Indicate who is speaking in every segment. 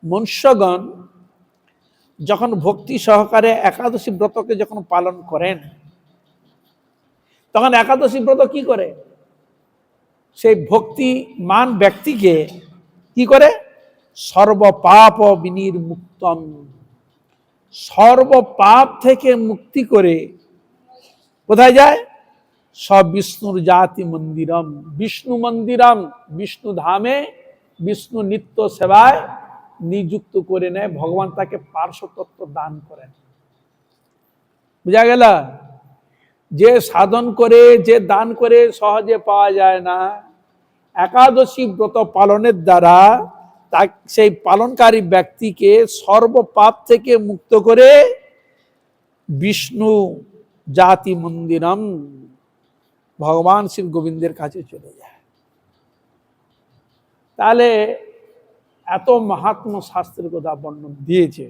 Speaker 1: মনুষ্যগণ যখন ভক্তি সহকারে একাদশী ব্রতকে যখন পালন করেন, তখন একাদশী ব্রত কি করে? সেই ভক্তিমান ব্যক্তিকে কি করে? সর্বপাপ বিনির্মুক্তম, সর্বপাপ থেকে মুক্তি করে কোথায় যায়? সব বিষ্ণুর জাতি মন্দিরম, বিষ্ণু মন্দিরম, বিষ্ণু ধামে বিষ্ণু নিত্য সেবায় নিযুক্ত করে নেয়। ভগবান তাকে পার্শ্বতত্ত্ব দান করেন। বুঝা গেল? যে সাধন করে, যে দান করে সহজে পাওয়া যায় না, একাদশী ব্রত পালনের দ্বারা সেই পালনকারী ব্যক্তিকে সর্বপাপ থেকে মুক্ত করে বিষ্ণু জাতি মন্দিরম, ভগবান শ্রী গোবিন্দের কাছে চলে যায়। তাহলে এত মাহাত্ম শাস্ত্রের কথা বর্ণন দিয়েছে।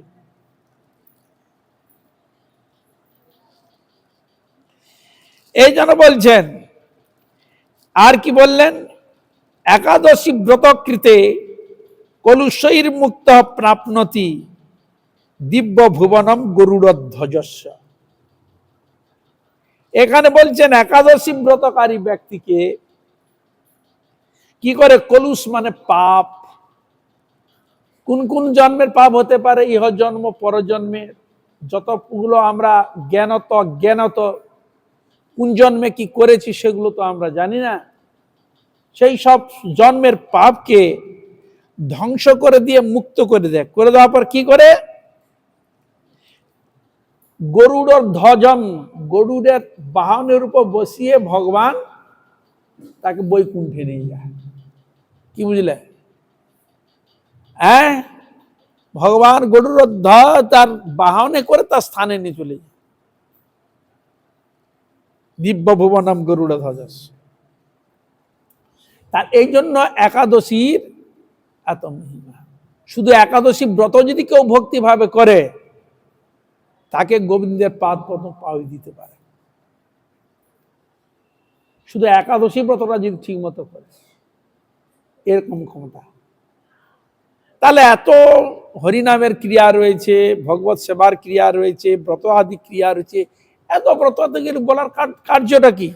Speaker 1: এই জন্য বলছেন, আর কি বললেন? একাদশী ব্রতকৃতে কলুষৈর মুক্ত প্রাপ্নতি দিব্য ভুবনম গরুড়ধ্বজস্য। এখানে বলছেন একাদশী ব্রতকারী ব্যক্তিকে কি করে? কলুষ মানে পাপ। কোন কোন জন্মের পাপ হতে পারে? ইহ জন্ম, পরজন্মের যতগুলো আমরা জ্ঞানত অজ্ঞানত কোন জন্মে কি করেছি সেগুলো তো আমরা জানি না। সেই সব জন্মের পাপকে ধ্বংস করে দিয়ে মুক্ত করে দেয়। করে দেওয়ার পর কি করে? গরুড়র ধ্বজম, গরুড়ের বাহনের উপর বসিয়ে ভগবান তাকে বৈকুণ্ঠে নিয়ে যায়। কি বুঝলে? হ্যাঁ, ভগবান গরুড় ধ্বজ তার বাহনে করে তার স্থানে নিয়ে চলে যায়। দিব্য ভুবনম গরুড় ধ্বজ। তার এই জন্য একাদশীর এত মহিমা। শুধু একাদশী ব্রত যদি কেউ ভক্তি ভাবে করে, তাকে গোবিন্দের পাদ পদ্ম পাওয়া দিতে পারে। শুধু একাদশী ব্রতটা যদি ঠিক মতো করে, এরকম ক্ষমতা। তাহলে এত হরিনামের ক্রিয়া রয়েছে, ভগবত সেবার ক্রিয়া রয়েছে, ব্রত আদি ক্রিয়া রয়েছে, এত ব্রত বলার কার্যটা কি?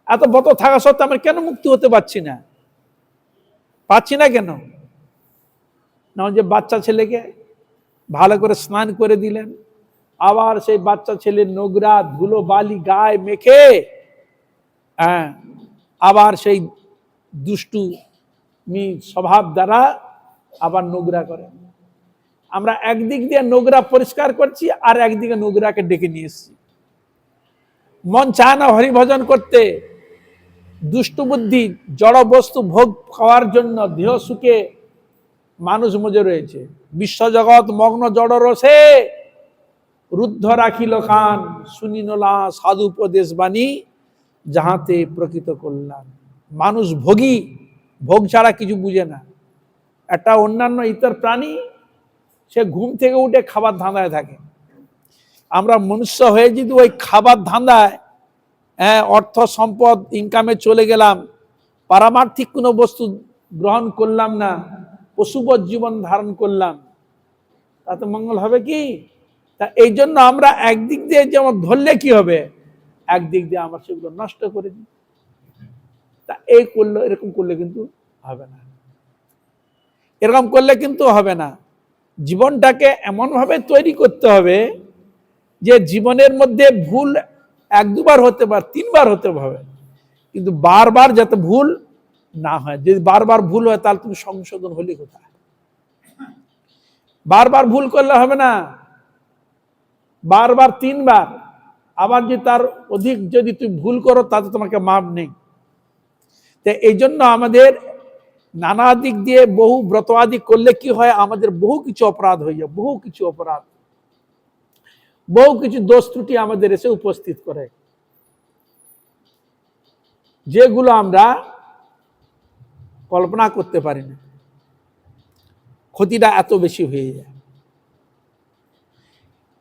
Speaker 1: এত ব্রত থাকা সত্ত্বেও আমরা কেন মুক্তি হতে পারছি না? কেন? না, যে বাচ্চা ছেলেকে ভালো করে স্নান করে দিলেন, আবার সেই বাচ্চা ছেলে নোংরা ধুলো বালি গায়ে মেখে আবার সেই দুষ্টু স্বভাব দ্বারা আবার নোংরা করে। আমরা একদিক দিয়ে নোংরা পরিষ্কার করছি, আর একদিকে নোংরাকে ডেকে নিয়ে এসছি। মন চায় না হরিভজন করতে, দুষ্টু বুদ্ধি জড় বস্তু ভোগ খাওয়ার জন্য দেহ সুখে মানুষ মজে রয়েছে। বিশ্বজগৎ মগ্ন জড় রসে, রুদ্ধ রাখিল কান, শুনিনলা সাধু উপদেশ বাণী, যাহাতে প্রকৃত কল্যাণ। মানুষ ভোগী, ভোগ ছাড়া কিছু বুঝে না। একটা অন্যান্য ইতর প্রাণী সে ঘুম থেকে উঠে খাবার ধাঁধায় থাকে। আমরা মনুষ্য হয়ে যদি ওই খাবার ধাঁধায় অর্থ সম্পদ ইনকামে চলে গেলাম, পারমার্থিক কোনো বস্তু গ্রহণ করলাম না, পশুবৎ জীবন ধারণ করলাম, তাতে মঙ্গল হবে কি? তা এই জন্য আমরা একদিক দিয়ে যেমন ধরলে কি হবে, একদিক দিয়ে আমরা সেগুলো নষ্ট করে দিই। তা এরকম করলে কিন্তু হবে না। এরকম করলে কিন্তু হবে না। জীবনটাকে এমনভাবে তৈরি করতে হবে যে জীবনের মধ্যে ভুল এক দুবার হতে পারে, তিনবার হতে হবে, কিন্তু বারবার যাতে ভুল না হয়। যদি বারবার ভুল হয় তাহলে তুমি সংশোধন হলে কোথায়? বারবার ভুল করলে হবে না, বারবার তিনবার। আবার যদি তার অধিক যদি তুমি ভুল করো তাতে তোমাকে মাপ নেই। তো এই জন্য আমাদের নানা দিক দিয়ে বহু ব্রত আদি করলে কি হয়, আমাদের বহু কিছু অপরাধ হয়ে যায়, বহু কিছু অপরাধ, বহু কিছু দোষ ত্রুটি আমাদের এসে উপস্থিত করে, যেগুলো আমরা কল্পনা করতে পারি না। ক্ষতিটা এত বেশি হয়ে যায়।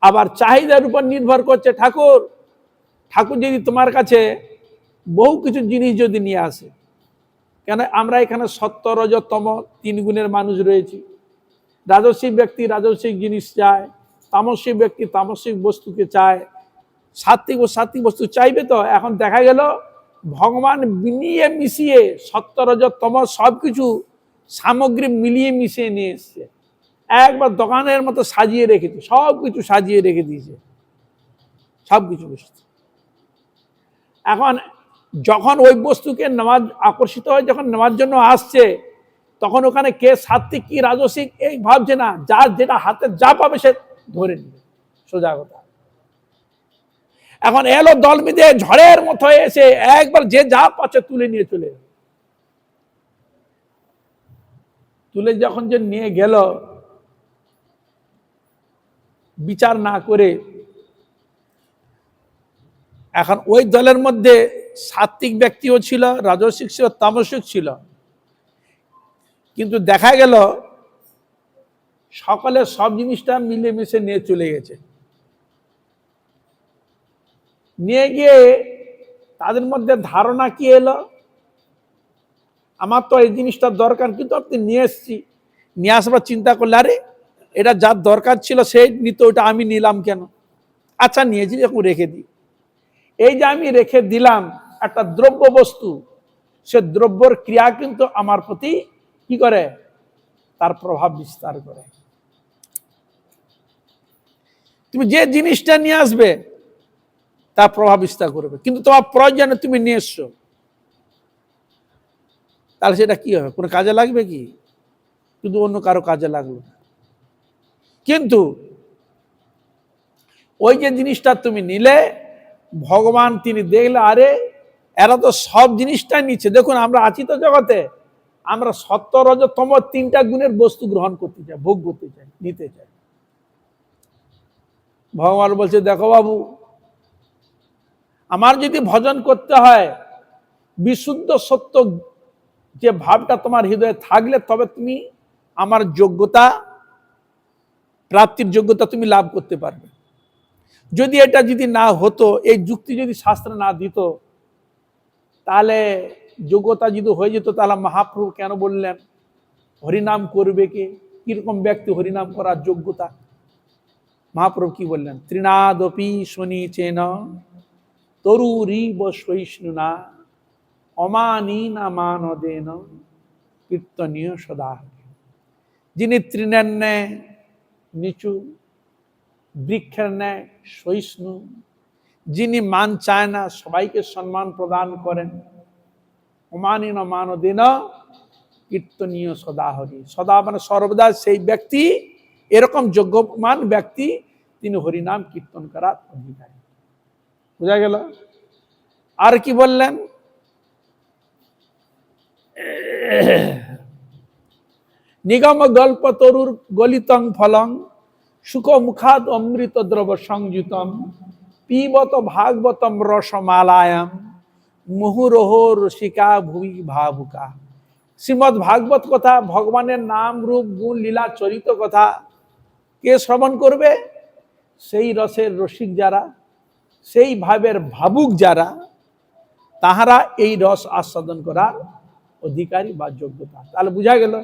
Speaker 1: আবার চাহিদার উপর নির্ভর করছে। ঠাকুর যদি তোমার কাছে বহু কিছু জিনিস যদি নিয়ে আসে, কেন আমরা এখানে সত্য রজ তম তিন গুণের মানুষ রয়েছি, রাজসিক ব্যক্তি রাজসিক জিনিস চায়, তামসিক ব্যক্তি তামসিক বস্তুকে চায়, সাত্বিক ও সাত্বিক বস্তু চাইবে। তো এখন দেখা গেল ভগবান মিলিয়ে মিশিয়ে সত্য রজ তম সবকিছু সামগ্রী মিলিয়ে মিশিয়ে নিয়ে এসছে, একবার দোকানের মতো সাজিয়ে রেখেছে, সবকিছু সাজিয়ে রেখে দিয়েছে, সবকিছু বস্তু। এখন যখন ওই বস্তুকে নেওয়ার আকর্ষিত হয়, যখন নেওয়ার জন্য আসছে, তখন ওখানে কে সাত্বিক কি রাজসিক এই ভাবছে না, যার যেটা হাতে যা পাবে সে ধরে নিবে, সোজা কথা। এখন এলো দল মিলে ঝড়ের মতো এসে একবার যে যা পাচ্ছে তুলে নিয়ে চলে, তুলে যখন যে নিয়ে গেল বিচার না করে, এখন ওই দলের মধ্যে সাত্বিক ব্যক্তিও ছিল, রাজসিক ছিল, তামসিক ছিল, কিন্তু দেখা গেল সকলে সব জিনিসটা মিলেমিশে নিয়ে চলে গেছে। নিয়ে গিয়ে তাদের মধ্যে ধারণা কি এলো, আমার তো এই জিনিসটা দরকার, কিন্তু আপনি নিয়ে এসছি, নিয়ে আসবার চিন্তা করলে আরে এটা যার দরকার ছিল সেই নিত, ওটা আমি নিলাম কেন, আচ্ছা নিয়েছি যখন রেখে দিই। এই যে আমি রেখে দিলাম একটা দ্রব্য বস্তু, সে দ্রব্যর ক্রিয়া কিন্তু আমার প্রতি কি করে, তার প্রভাব বিস্তার করে। তুমি যে জিনিসটা নিয়ে আসবে তার প্রভাব বিস্তার করবে, কিন্তু তোমার প্রয়োজনে তুমি নিয়ে এসছো, তাহলে সেটা কি হবে, কোনো কাজে লাগবে কি, কিন্তু অন্য কারো কাজে লাগলো। কিন্তু ওই যে জিনিসটা তুমি নিলে, ভগবান তিনি দেখলে আরে এরা তো সব জিনিসটাই নিচ্ছে। দেখুন আমরা আছি তো জগতে, আমরা সত্য রজ তম তিনটা গুণের বস্তু গ্রহণ করতে চাই, ভোগ করতে চাই, নিতে চাই। ভগবান বলছে দেখো বাবু, আমার যদি ভজন করতে হয়, বিশুদ্ধ সত্য যে ভাবটা তোমার হৃদয়ে থাকলে তবে তুমি আমার যোগ্যতা, প্রাপ্তির যোগ্যতা তুমি লাভ করতে পারবে। যদি এটা যদি না হতো, এই যুক্তি যদি শাস্ত্রে না দিত, তাহলে যোগ্যতা যদি হয়ে যেত, তাহলে মহাপ্রভু কেন বললেন হরিনাম করবে কে, কিরকম ব্যক্তি হরিনাম করার যোগ্যতা। মহাপ্রভু কি বললেন, তৃণাদপি শনিচেন তরুরিব সহিষ্ণুনা অমানীনা মানদেন কীর্তনীয় সদা। যিনি তৃণের ন্যায় নিচু, বৃক্ষের ন্যায় সহিষ্ণু, যিনি মান চায় না, সবাইকে সম্মান প্রদান করেন, অমানীন মানদেন কীর্তনীয় সদা হরি। সদা মানে সর্বদা সেই ব্যক্তি, এরকম যোগ্যমান ব্যক্তি, তিনি হরিনাম কীর্তন করার অধিকারী। বোঝা গেল? আর কি বললেন, নিগম গল্প তরুর গলিতং ফলং সুখ মুখাদ অমৃত দ্রব সংযুতম পিবত ভাগবতম রসমালায়াম মুহুরহ রসিকা ভুবি ভাবুকা। শ্রীমদ ভাগবত কথা, ভগবানের নাম রূপ গুণ লীলা চরিত কথা কে শ্রবণ করবে? সেই রসের রসিক যারা, সেই ভাবের ভাবুক যারা, তাহারা এই রস আস্বাদন করার অধিকারী বা যোগ্যতা। তাহলে বুঝা গেল,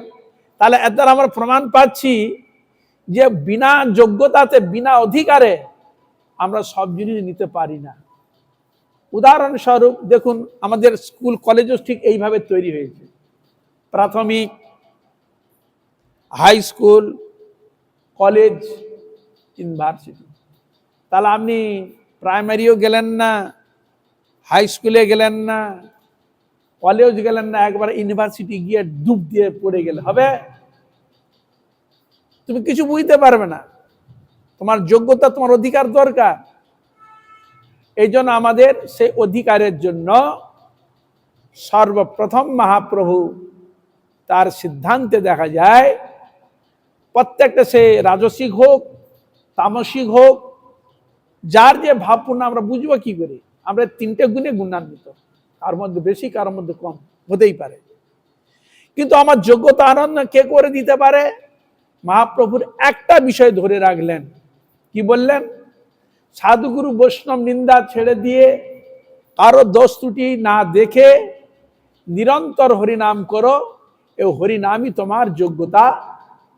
Speaker 1: তাহলে এর দ্বারা আমরা প্রমাণ পাচ্ছি যে বিনা যোগ্যতাতে, বিনা অধিকারে আমরা সব জিনিস নিতে পারি না। উদাহরণস্বরূপ দেখুন, আমাদের স্কুল কলেজও ঠিক এইভাবে তৈরি হয়েছে, প্রাথমিক, হাই স্কুল, কলেজ, ইউনিভার্সিটি। তাহলে আপনি প্রাইমারিও গেলেন না, হাই স্কুলে গেলেন না, কলেজ গেলেন না, একবার ইউনিভার্সিটি গিয়ে ডুব দিয়ে পড়ে গেলে হবে? তুমি কিছু বুঝতে পারবে না। তোমার যোগ্যতা, তোমার অধিকার দরকার। এই জন্য আমাদের সেই অধিকারের জন্য সর্বপ্রথম মহাপ্রভু তার সিদ্ধান্তে দেখা যায় প্রত্যেকটা, সে রাজসিক হোক, তামসিক হোক, যার যে ভাবপূর্ণ, আমরা বুঝবো কি করে? আমরা তিনটে গুণে গুণান্বিত, কার মধ্যে বেশি, কার মধ্যে কম হতেই পারে, কিন্তু আমার যোগ্যতা আনন্দ কে করে দিতে পারে? মহাপ্রভুর একটা বিষয় ধরে রাখলেন, কি বললেন? সাধুগুরু বৈষ্ণব নিন্দা ছেড়ে দিয়ে, কারো দোষ ত্রুটি না দেখে নিরন্তর হরিনাম করো, এ হরিনামই তোমার যোগ্যতা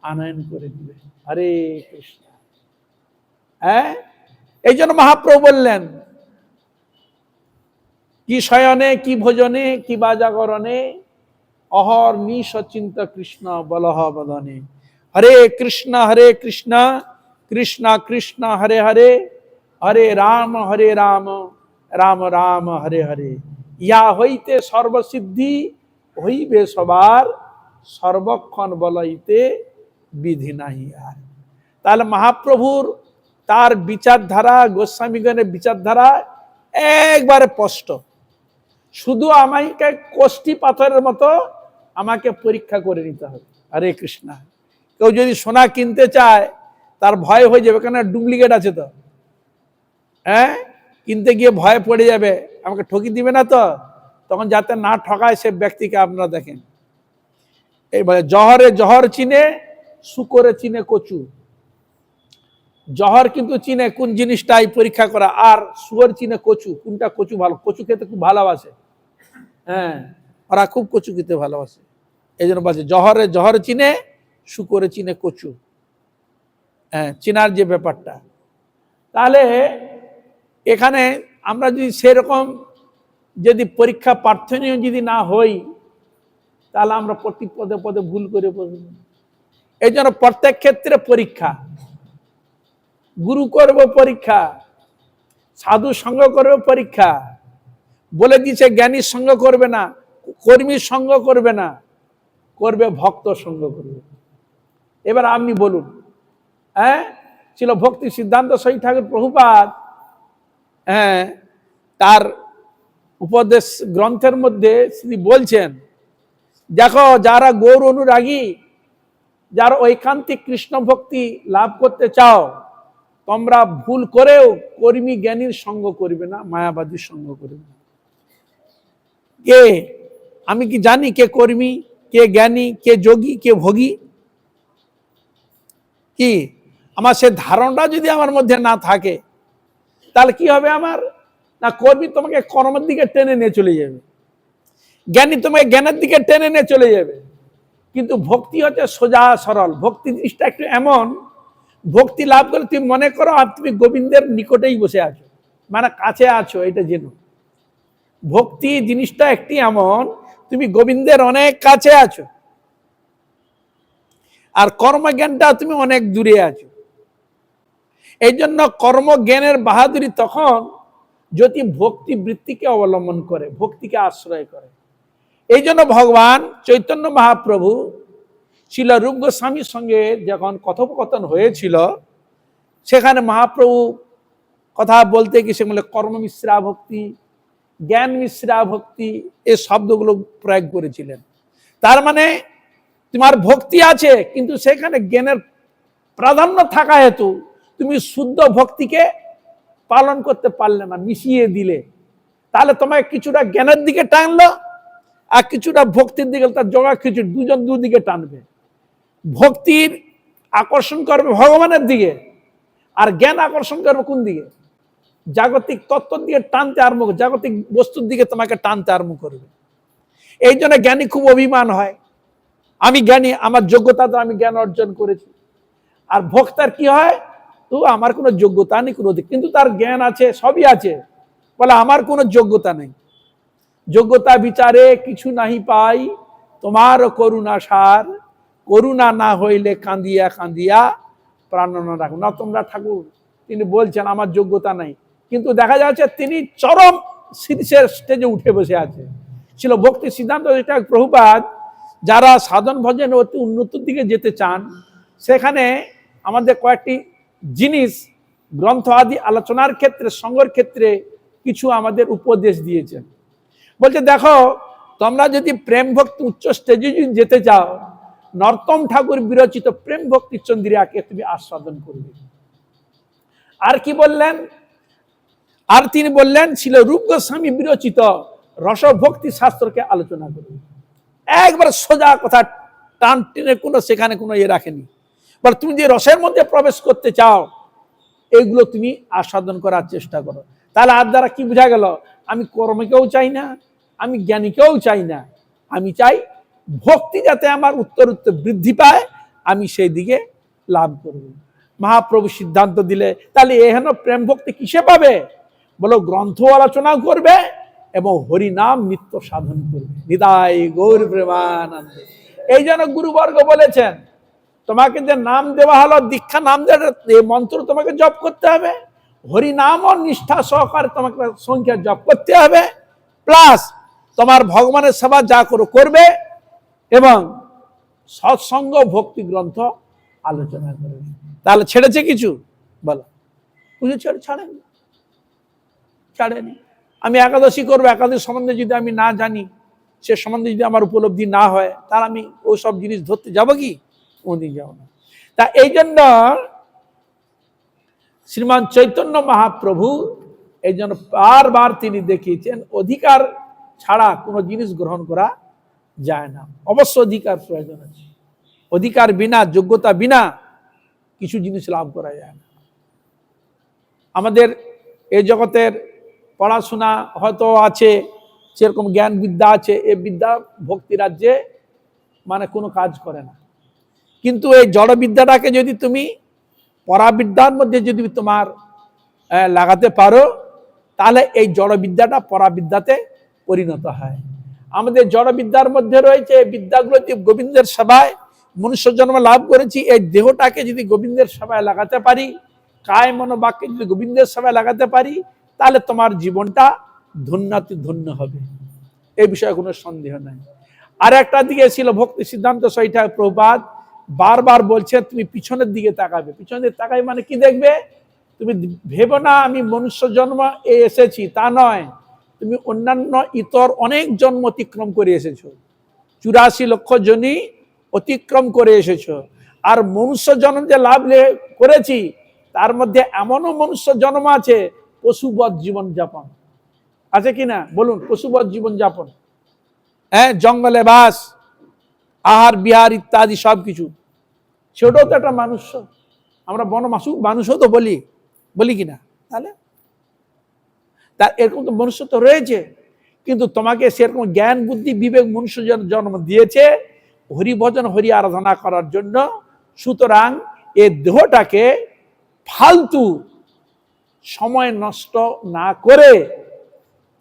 Speaker 1: আনয়ন করে দিবে। হরে কৃষ্ণ। হ্যাঁ, এই জন্য মহাপ্রভু বললেন, কি শয়নে কি ভোজনে কি বা জাগরণে, অহর নিশ চিন্ত কৃষ্ণ বলহ বদনে। হরে কৃষ্ণ কৃষ্ণ কৃষ্ণ হরে হরে, হরে রাম রাম রাম হরে হরে। ইয়া হইতে সর্বসিদ্ধি হইবে সবার, সর্বক্ষণ বলাইতে বিধি নাহি আর। তাহলে মহাপ্রভুর তার বিচারধারা, গোস্বামীগণের বিচারধারা একবারে স্পষ্ট। শুধু আমাকে কোষ্ঠী পাথরের মতো আমাকে পরীক্ষা করে নিতে হবে। হরে কৃষ্ণ। কেউ যদি সোনা কিনতে চায় তার ভয় হয়ে যাবে, কেন ডুপ্লিকেট আছে তো। হ্যাঁ, কিনতে গিয়ে ভয় পড়ে যাবে, আমাকে ঠকি দিবে না তো। তখন যাতে না ঠকায় সে ব্যক্তিকে আপনারা দেখেন। এইবারে জহরে জহর চিনে, শুকরে চিনে কচু। জহর কিন্তু চিনে কোন জিনিসটাই পরীক্ষা করা, আর শুয়োর চিনে কচু, কোনটা কচু ভালো। কচু খেতে খুব ভালোবাসে, হ্যাঁ, ওরা খুব কচু খেতে ভালোবাসে। এই জন্য বলছে জহরে জহর চিনে, শুকরে চিনে কচু। হ্যাঁ, চিনার যে ব্যাপারটা। তাহলে এখানে আমরা যদি সেরকম যদি পরীক্ষা প্রার্থনীয় যদি না হই, তাহলে আমরা প্রতি পদে পদে ভুল করে বসব। এই জন্য প্রত্যেক ক্ষেত্রে পরীক্ষা। গুরু করব পরীক্ষা, সাধু সঙ্গ করবে পরীক্ষা। বলে দিয়েছে জ্ঞানীর সঙ্গ করবে না, কর্মীর সঙ্গ করবে না, করবে ভক্ত সঙ্গ করবে। এবার আপনি বলুন, হ্যাঁ, ছিল ভক্তি সিদ্ধান্ত সই ঠাকুর প্রভুপাদ, হ্যাঁ, তার উপদেশ গ্রন্থের মধ্যে তিনি বলছেন, দেখো যারা গৌর অনুরাগী, যারা ঐকান্তিক কৃষ্ণ ভক্তি লাভ করতে চাও, তোমরা ভুল করেও কর্মী জ্ঞানীর সঙ্গ করবে না, মায়াবাদীর সঙ্গ করবে না। কে, আমি কি জানি কে কর্মী, কে জ্ঞানী, কে যোগী, কে ভোগী? কি আমার সে ধারণা যদি আমার মধ্যে না থাকে, তাহলে কি হবে আমার? না, কর্মী তোমাকে কর্মের দিকে টেনে নিয়ে চলে যাবে, জ্ঞানী তোমাকে জ্ঞানের দিকে টেনে নিয়ে চলে যাবে। কিন্তু ভক্তি হচ্ছে সোজা সরল। ভক্তি জিনিসটা একটু এমন, ভক্তি লাভ করে তুমি মনে করো আর তুমি গোবিন্দের নিকটেই বসে আছো, মানে কাছে আছো, এটা জেনো। ভক্তি জিনিসটা একটি এমন, তুমি গোবিন্দের অনেক কাছে আছো, আর কর্মজ্ঞানটা তুমি অনেক দূরে আছো। এই জন্য কর্মজ্ঞানের বাহাদুরি তখন যদি ভক্তি বৃত্তিকে অবলম্বন করে, ভক্তিকে আশ্রয় করে। এই জন্য ভগবান চৈতন্য মহাপ্রভু ছিল রূপ গোস্বামীর সঙ্গে যখন কথোপকথন হয়েছিল, সেখানে মহাপ্রভু কথা বলতে গিয়ে সে বলে কর্ম মিশ্রা ভক্তি, জ্ঞান মিশ্রা ভক্তি, এই শব্দগুলো প্রয়োগ করেছিলেন। তার মানে তোমার ভক্তি আছে, কিন্তু সেখানে জ্ঞানের প্রাধান্য থাকা হেতু তুমি শুদ্ধ ভক্তিকে পালন করতে পারলে না, মিশিয়ে দিলে। তাহলে তোমাকে কিছুটা জ্ঞানের দিকে টানলো আর কিছুটা ভক্তির দিকে, তার জগা খিচুড়ি, দুজন দুদিকে টানবে। ভক্তির আকর্ষণ করবে ভগবানের দিকে, আর জ্ঞান আকর্ষণ করবে কোন দিকে? জাগতিক তত্ত্বের দিকে টানতে আরম্ভ করবে, জাগতিক বস্তুর দিকে তোমাকে টানতে আরম্ভ করবে। এই জন্য জ্ঞানী খুব অভিমান হয়, আমি জ্ঞানী, আমার যোগ্যতা আমি জ্ঞান অর্জন করেছি। আর ভক্তার কি হয়, তো আমার কোনো যোগ্যতা নেই, কোনো দিক, কিন্তু তার জ্ঞান আছে, সবই আছে, বলে আমার কোনো যোগ্যতা নেই। যোগ্যতা বিচারে কিছু নাহি পাই, তোমার করুণা সার, করুণা না হইলে কাঁদিয়া কাঁদিয়া প্রাণ না রাখো না। তোমরা ঠাকুর তিনি বলছেন আমার যোগ্যতা নাই, কিন্তু দেখা যাচ্ছে তিনি চরম শীর্ষের স্টেজে উঠে বসে আছে। ছিল ভক্তি সিদ্ধান্ত প্রভুপাদ, যারা সাধন ভজন অতি উন্নতির দিকে যেতে চান, সেখানে আমাদের কয়েকটি জিনিস গ্রন্থ আদি আলোচনার ক্ষেত্রে, সঙ্গের ক্ষেত্রে কিছু আমাদের উপদেশ দিয়েছেন। বলছে দেখো, তোমরা যদি প্রেম ভক্তি উচ্চ স্টেজে যদি যেতে চাও, নরোত্তম ঠাকুর বিরচিত প্রেম ভক্তি চন্দ্রিকাকে তুমি আস্বাদন করবে। আর কি বললেন? আর তিনি বললেন ছিল রূপ গোস্বামী বিরচিত রসভক্তি শাস্ত্রকে আলোচনা করবে। একবার সোজা কথা, টান টেনে কোনো সেখানে কোনো ইয়ে রাখেনি। বল তুমি যে রসের মধ্যে প্রবেশ করতে চাও, এইগুলো তুমি আস্বাদন করার চেষ্টা করো। তাহলে আর দ্বারা কি বোঝা গেল? আমি কর্মকেও চাই না, আমি জ্ঞানীকেও চাই না, আমি চাই ভক্তি যাতে আমার উত্তর উত্তর বৃদ্ধি পায়, আমি সেই দিকে লাভ করব। মহাপ্রভু সিদ্ধান্ত দিলে তাহলে এহেন প্রেম ভক্তি কিসে পাবে? বলো গ্রন্থ আলোচনা করবে এবং হরিনাম নিত্য সাধন করবে। নিতাই গৌর প্রেমানন্দে। এই জন্য গুরুবর্গ বলেছেন তোমাকে যে নাম দেওয়া হলো দীক্ষা, নাম দেওয়া এই মন্ত্র তোমাকে জপ করতে হবে, হরিনাম ও নিষ্ঠা সহকারে তোমাকে সংখ্যা জপ করতে হবে, প্লাস তোমার ভগবানের সেবা যা করবে এবং সৎসঙ্গ ভক্তি গ্রন্থ আলোচনা করবে। তাহলে ছেড়েছে কিছু? বলো কিছু ছাড়েনি, ছাড়েনি। আমি একাদশী করবো, একাদশী সম্বন্ধে যদি আমি না জানি, সে সম্বন্ধে যদি আমার উপলব্ধি না হয়, তাহলে আমি ওই সব জিনিস ধরতে যাব কি? কোনদিন যাব না। তা এই জন্য শ্রীমান চৈতন্য মহাপ্রভু এই জন্য বারবার তিনি দেখিয়েছেন অধিকার ছাড়া কোনো জিনিস গ্রহণ করা যায় না, অবশ্য অধিকার প্রয়োজন আছে। অধিকার বিনা, যোগ্যতা বিনা কিছু জিনিস লাভ করা যায় না। আমাদের এই জগতের পড়াশোনা হয়তো আছে, সেরকম জ্ঞান বিদ্যা আছে, এই বিদ্যা ভক্তি রাজ্যে মানে কোনো কাজ করে না। কিন্তু এই জড় বিদ্যাটাকে যদি তুমি পরাবিদ্যার মধ্যে যদি তোমার লাগাতে পারো, তাহলে এই জড় বিদ্যাটা পরাবিদ্যাতে পরিণত হয়। আমাদের জড় বিদ্যার মধ্যে রয়েছে বিদ্যাগুলো গোবিন্দের সেবায় মনুষ্য জন্ম লাভ করেছি, এই দেহটাকে যদি গোবিন্দের সেবায় লাগাতে পারি, কায় মনোবাক্যে যদি গোবিন্দের সেবায় লাগাতে পারি, তাহলে তোমার জীবনটা ধন্যাতি ধন্য হবে, এই বিষয়ে কোনো সন্দেহ নাই। আর একটা দিকে ছিল ভক্তি সিদ্ধান্ত সহিতা প্রভুপাদ বারবার বলছে তুমি পিছনের দিকে তাকাবে। পিছনের দিকে তাকাই মানে কি দেখবে? তুমি ভেবো না আমি মনুষ্য জন্ম এসেছি, তা নয়। তুমি অন্যান্য ইতর অনেক জন্ম অতিক্রম করে এসেছো, 84 লক্ষ জনই অতিক্রম করে এসেছো। আর মনুষ্য জন্ম যে লাভ করেছি, তার মধ্যে এমনও মনুষ্য জন্ম আছে পশুবৎ জীবন যাপন আছে কিনা বলুন? পশুবৎ জীবন যাপন, হ্যাঁ, জঙ্গলে বাস, আহার বিহার ইত্যাদি সবকিছু, সেটাও তো একটা মানুষ। আমরা মানুষও তো বলি কিনা? তাহলে তার এরকম তো মনুষ্যত্ব রয়েছে, কিন্তু তোমাকে সেরকম জ্ঞান বুদ্ধি বিবেক মনুষ্য জন্ম দিয়েছে হরি ভজন হরি আরাধনা করার জন্য। সুতরাং এই দেহটাকে ফালতু সময় নষ্ট না করে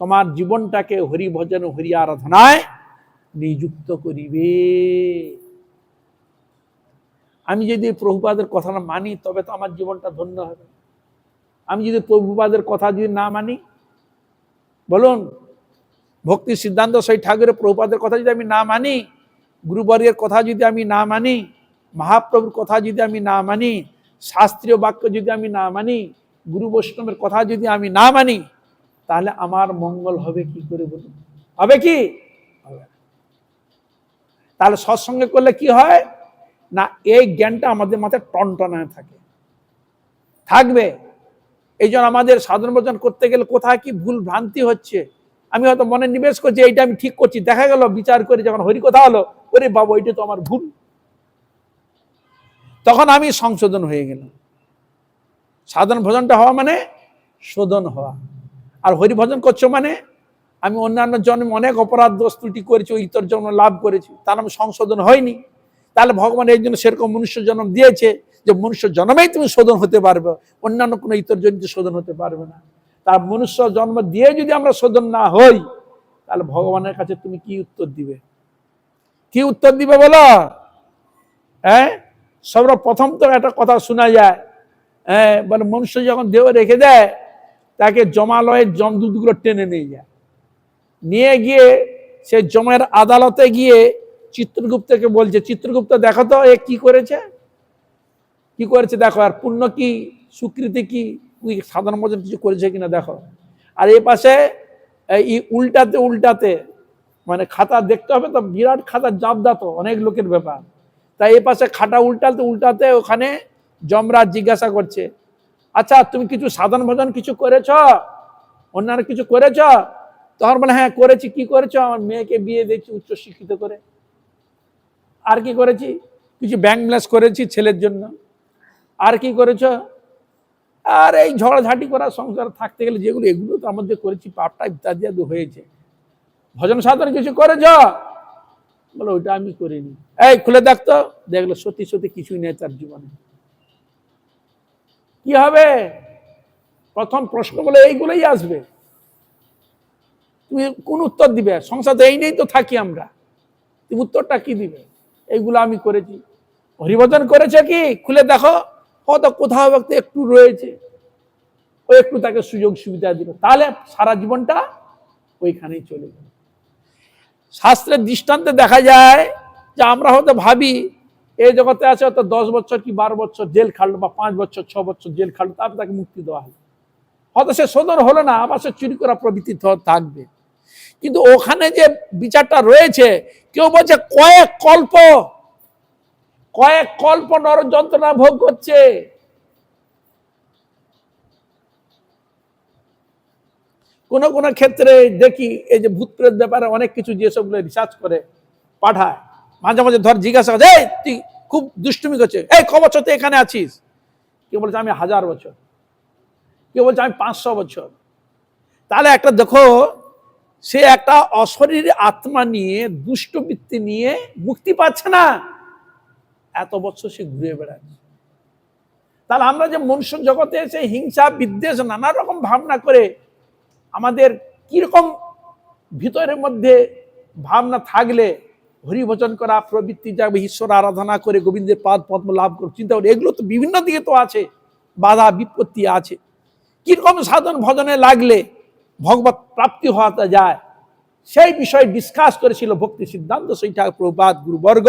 Speaker 1: তোমার জীবনটাকে হরি ভজন হরি আরাধনায় নিযুক্ত করিবে। আমি যদি প্রভুপাদের কথা না মানি, তবে তো আমার জীবনটা ধন্য হবে। আমি যদি প্রভুপাদের কথা যদি না মানি, বলুন, ভক্তি সিদ্ধান্ত সেই ঠাকুরের প্রভুপাদের কথা যদি আমি না মানি, গুরুবর্গের কথা যদি আমি না মানি, মহাপ্রভুর কথা যদি আমি না মানি, শাস্ত্রীয় বাক্য যদি আমি না মানি, গুরু বৈষ্ণবের কথা যদি আমি না মানি, তাহলে আমার মঙ্গল হবে কি করে বলুন? হবে কি? তাহলে সৎসঙ্গে করলে কি হয় না, এই জ্ঞানটা আমাদের মাথায় টনটনায় থাকবে। এই জন্য আমাদের সাধন ভজন করতে গেলে কোথায় কি ভুল ভ্রান্তি হচ্ছে, আমি হয়তো মনে নিবেশ করছি এইটা আমি ঠিক করছি, দেখা গেল বিচার করে যখন হরি কথা হলো, ওরে বাবা ওইটা তো আমার ভুল, তখন আমি সংশোধন হয়ে গেলাম। সাধন ভজনটা হওয়া মানে শোধন হওয়া। আর হরি ভজন করছো মানে আমি অন্যান্য জন্মে অনেক অপরাধ দোষ ত্রুটি করেছি, ওই ইতর জন্ম লাভ করেছি, তার আমি সংশোধন হয়নি। তাহলে ভগবান এই জন্য সেরকম মনুষ্য জন্ম দিয়েছে যে মনুষ্য জন্মেই তুমি শোধন হতে পারবে, অন্যান্য কোনো ইতর জনিতে শোধন হতে পারবে না। তার মনুষ্য জন্ম দিয়ে যদি আমরা শোধন না হই, তাহলে ভগবানের কাছে তুমি কি উত্তর দিবে? কি উত্তর দিবে বলো? হ্যাঁ, সর্বপ্রথম তো একটা কথা শোনা যায়, হ্যাঁ, বলে মনুষ্য যখন দেহ রেখে দেয়, তাকে জমালয়ের জমদূতগুলো টেনে নিয়ে যায়, নিয়ে গিয়ে সে জমের আদালতে গিয়ে চিত্রগুপ্তকে বলছে, চিত্রগুপ্ত দেখো তো এ কি করেছে, কি করেছে দেখো, আর পুণ্য কি স্বীকৃতি কি, সাধারণ ভোজন কিছু করেছে কিনা দেখো। আর এ পাশে এই উল্টাতে মানে খাতা দেখতে হবে তো, বিরাট খাতা জাবদা তো অনেক লোকের ব্যাপার, তাই এ পাশে খাতা উল্টাতে ওখানে যমরাজ জিজ্ঞাসা করছে, আচ্ছা তুমি কিছু সাধন ভজন কিছু করেছ, অন্যান্য কিছু করেছ? তখন বলে হ্যাঁ করেছি। কি করেছ? আমার মেয়েকে বিয়ে দিয়েছি উচ্চ শিক্ষিত করে। আর কি করেছি? কিছু ব্যাংক ব্যালেন্স করেছি ছেলের জন্য। আর কি করেছ? আর এই ঝগড়াঝাটি করা সংসার থাকতে গেলে যেগুলো, এগুলো তো আমাদের করেছি, পাপটা ইত্যাদি হয়েছে। ভজন সাধন কিছু করেছ? বলে ওইটা আমি করিনি। এই খুলে দেখতো, দেখলো সত্যি সত্যি কিছুই নেই তার জীবনে। কি হবে? প্রথম প্রশ্ন বলে এইগুলোই আসবে। তুমি কোন উত্তর দিবে? সংসারে এই নেই তো থাকি আমরা, তুমি উত্তরটা কি দিবে? এইগুলো আমি করেছি। হরিভজন করেছে কি? খুলে দেখো, হয়তো কোথাও একটু রয়েছে, ও একটু তাকে সুযোগ সুবিধা দিল, তাহলে সারা জীবনটা ওইখানেই চলে গেল। শাস্ত্রের দৃষ্টান্তে দেখা যায় যে আমরা হয়তো ভাবি এই জগতে আছে হয়তো 10 বছর কি 12 বছর জেল খাটলো, বা 5 বছর 6 বছর জেল খাটলো, তারপর তাকে মুক্তি দেওয়া হলো। হয়তো সে শোধন হলো না, আবার সে চুরি করা প্রবৃত্তি থাকবে। কিন্তু ওখানে যে বিচারটা রয়েছে, কেউ বলছে কয়েক কল্প নর যন্ত্রণা ভোগ করছে। কোন কোন ক্ষেত্রে দেখি এই যে ভূত প্রেত ব্যাপারে অনেক কিছু যেসব রিসার্চ করে পাঠায়, মাঝে মাঝে ধর জিজ্ঞাসা করে, এই তুই খুব দুষ্টুমি করছে, এই ক বছর তুই এখানে আছিস? কেউ বলছে আমি 1000 বছর, কেউ বলছে আমি 500 বছর। তাহলে একটা দেখো, সে একটা অশরীরী আত্মা নিয়ে, দুষ্টবৃত্তি নিয়ে মুক্তি পাচ্ছে না, এত বছর সে ঘুরে বেড়াচ্ছে। তাহলে আমরা যে মনুষ্য জগতে এসে হিংসা বিদ্বেষ নানা রকম ভাবনা করে, আমাদের কিরকম ভিতরের মধ্যে ভাবনা থাকলে হরিভজন করা প্রবৃত্তি যাবে, ঈশ্বর আরাধনা করে গোবিন্দের পাদ পদ্ম লাভ করে চিন্তা করে, এগুলো তো বিভিন্ন দিকে তো আছে, বাধা বিপত্তি আছে। কিরকম সাধন ভজনে লাগলে ভগবত প্রাপ্তি হওয়া যায়, সেই বিষয়ে ডিসকাস করেছিল ভক্তি সিদ্ধান্ত সেইটা প্রভুপাদ গুরুবর্গ,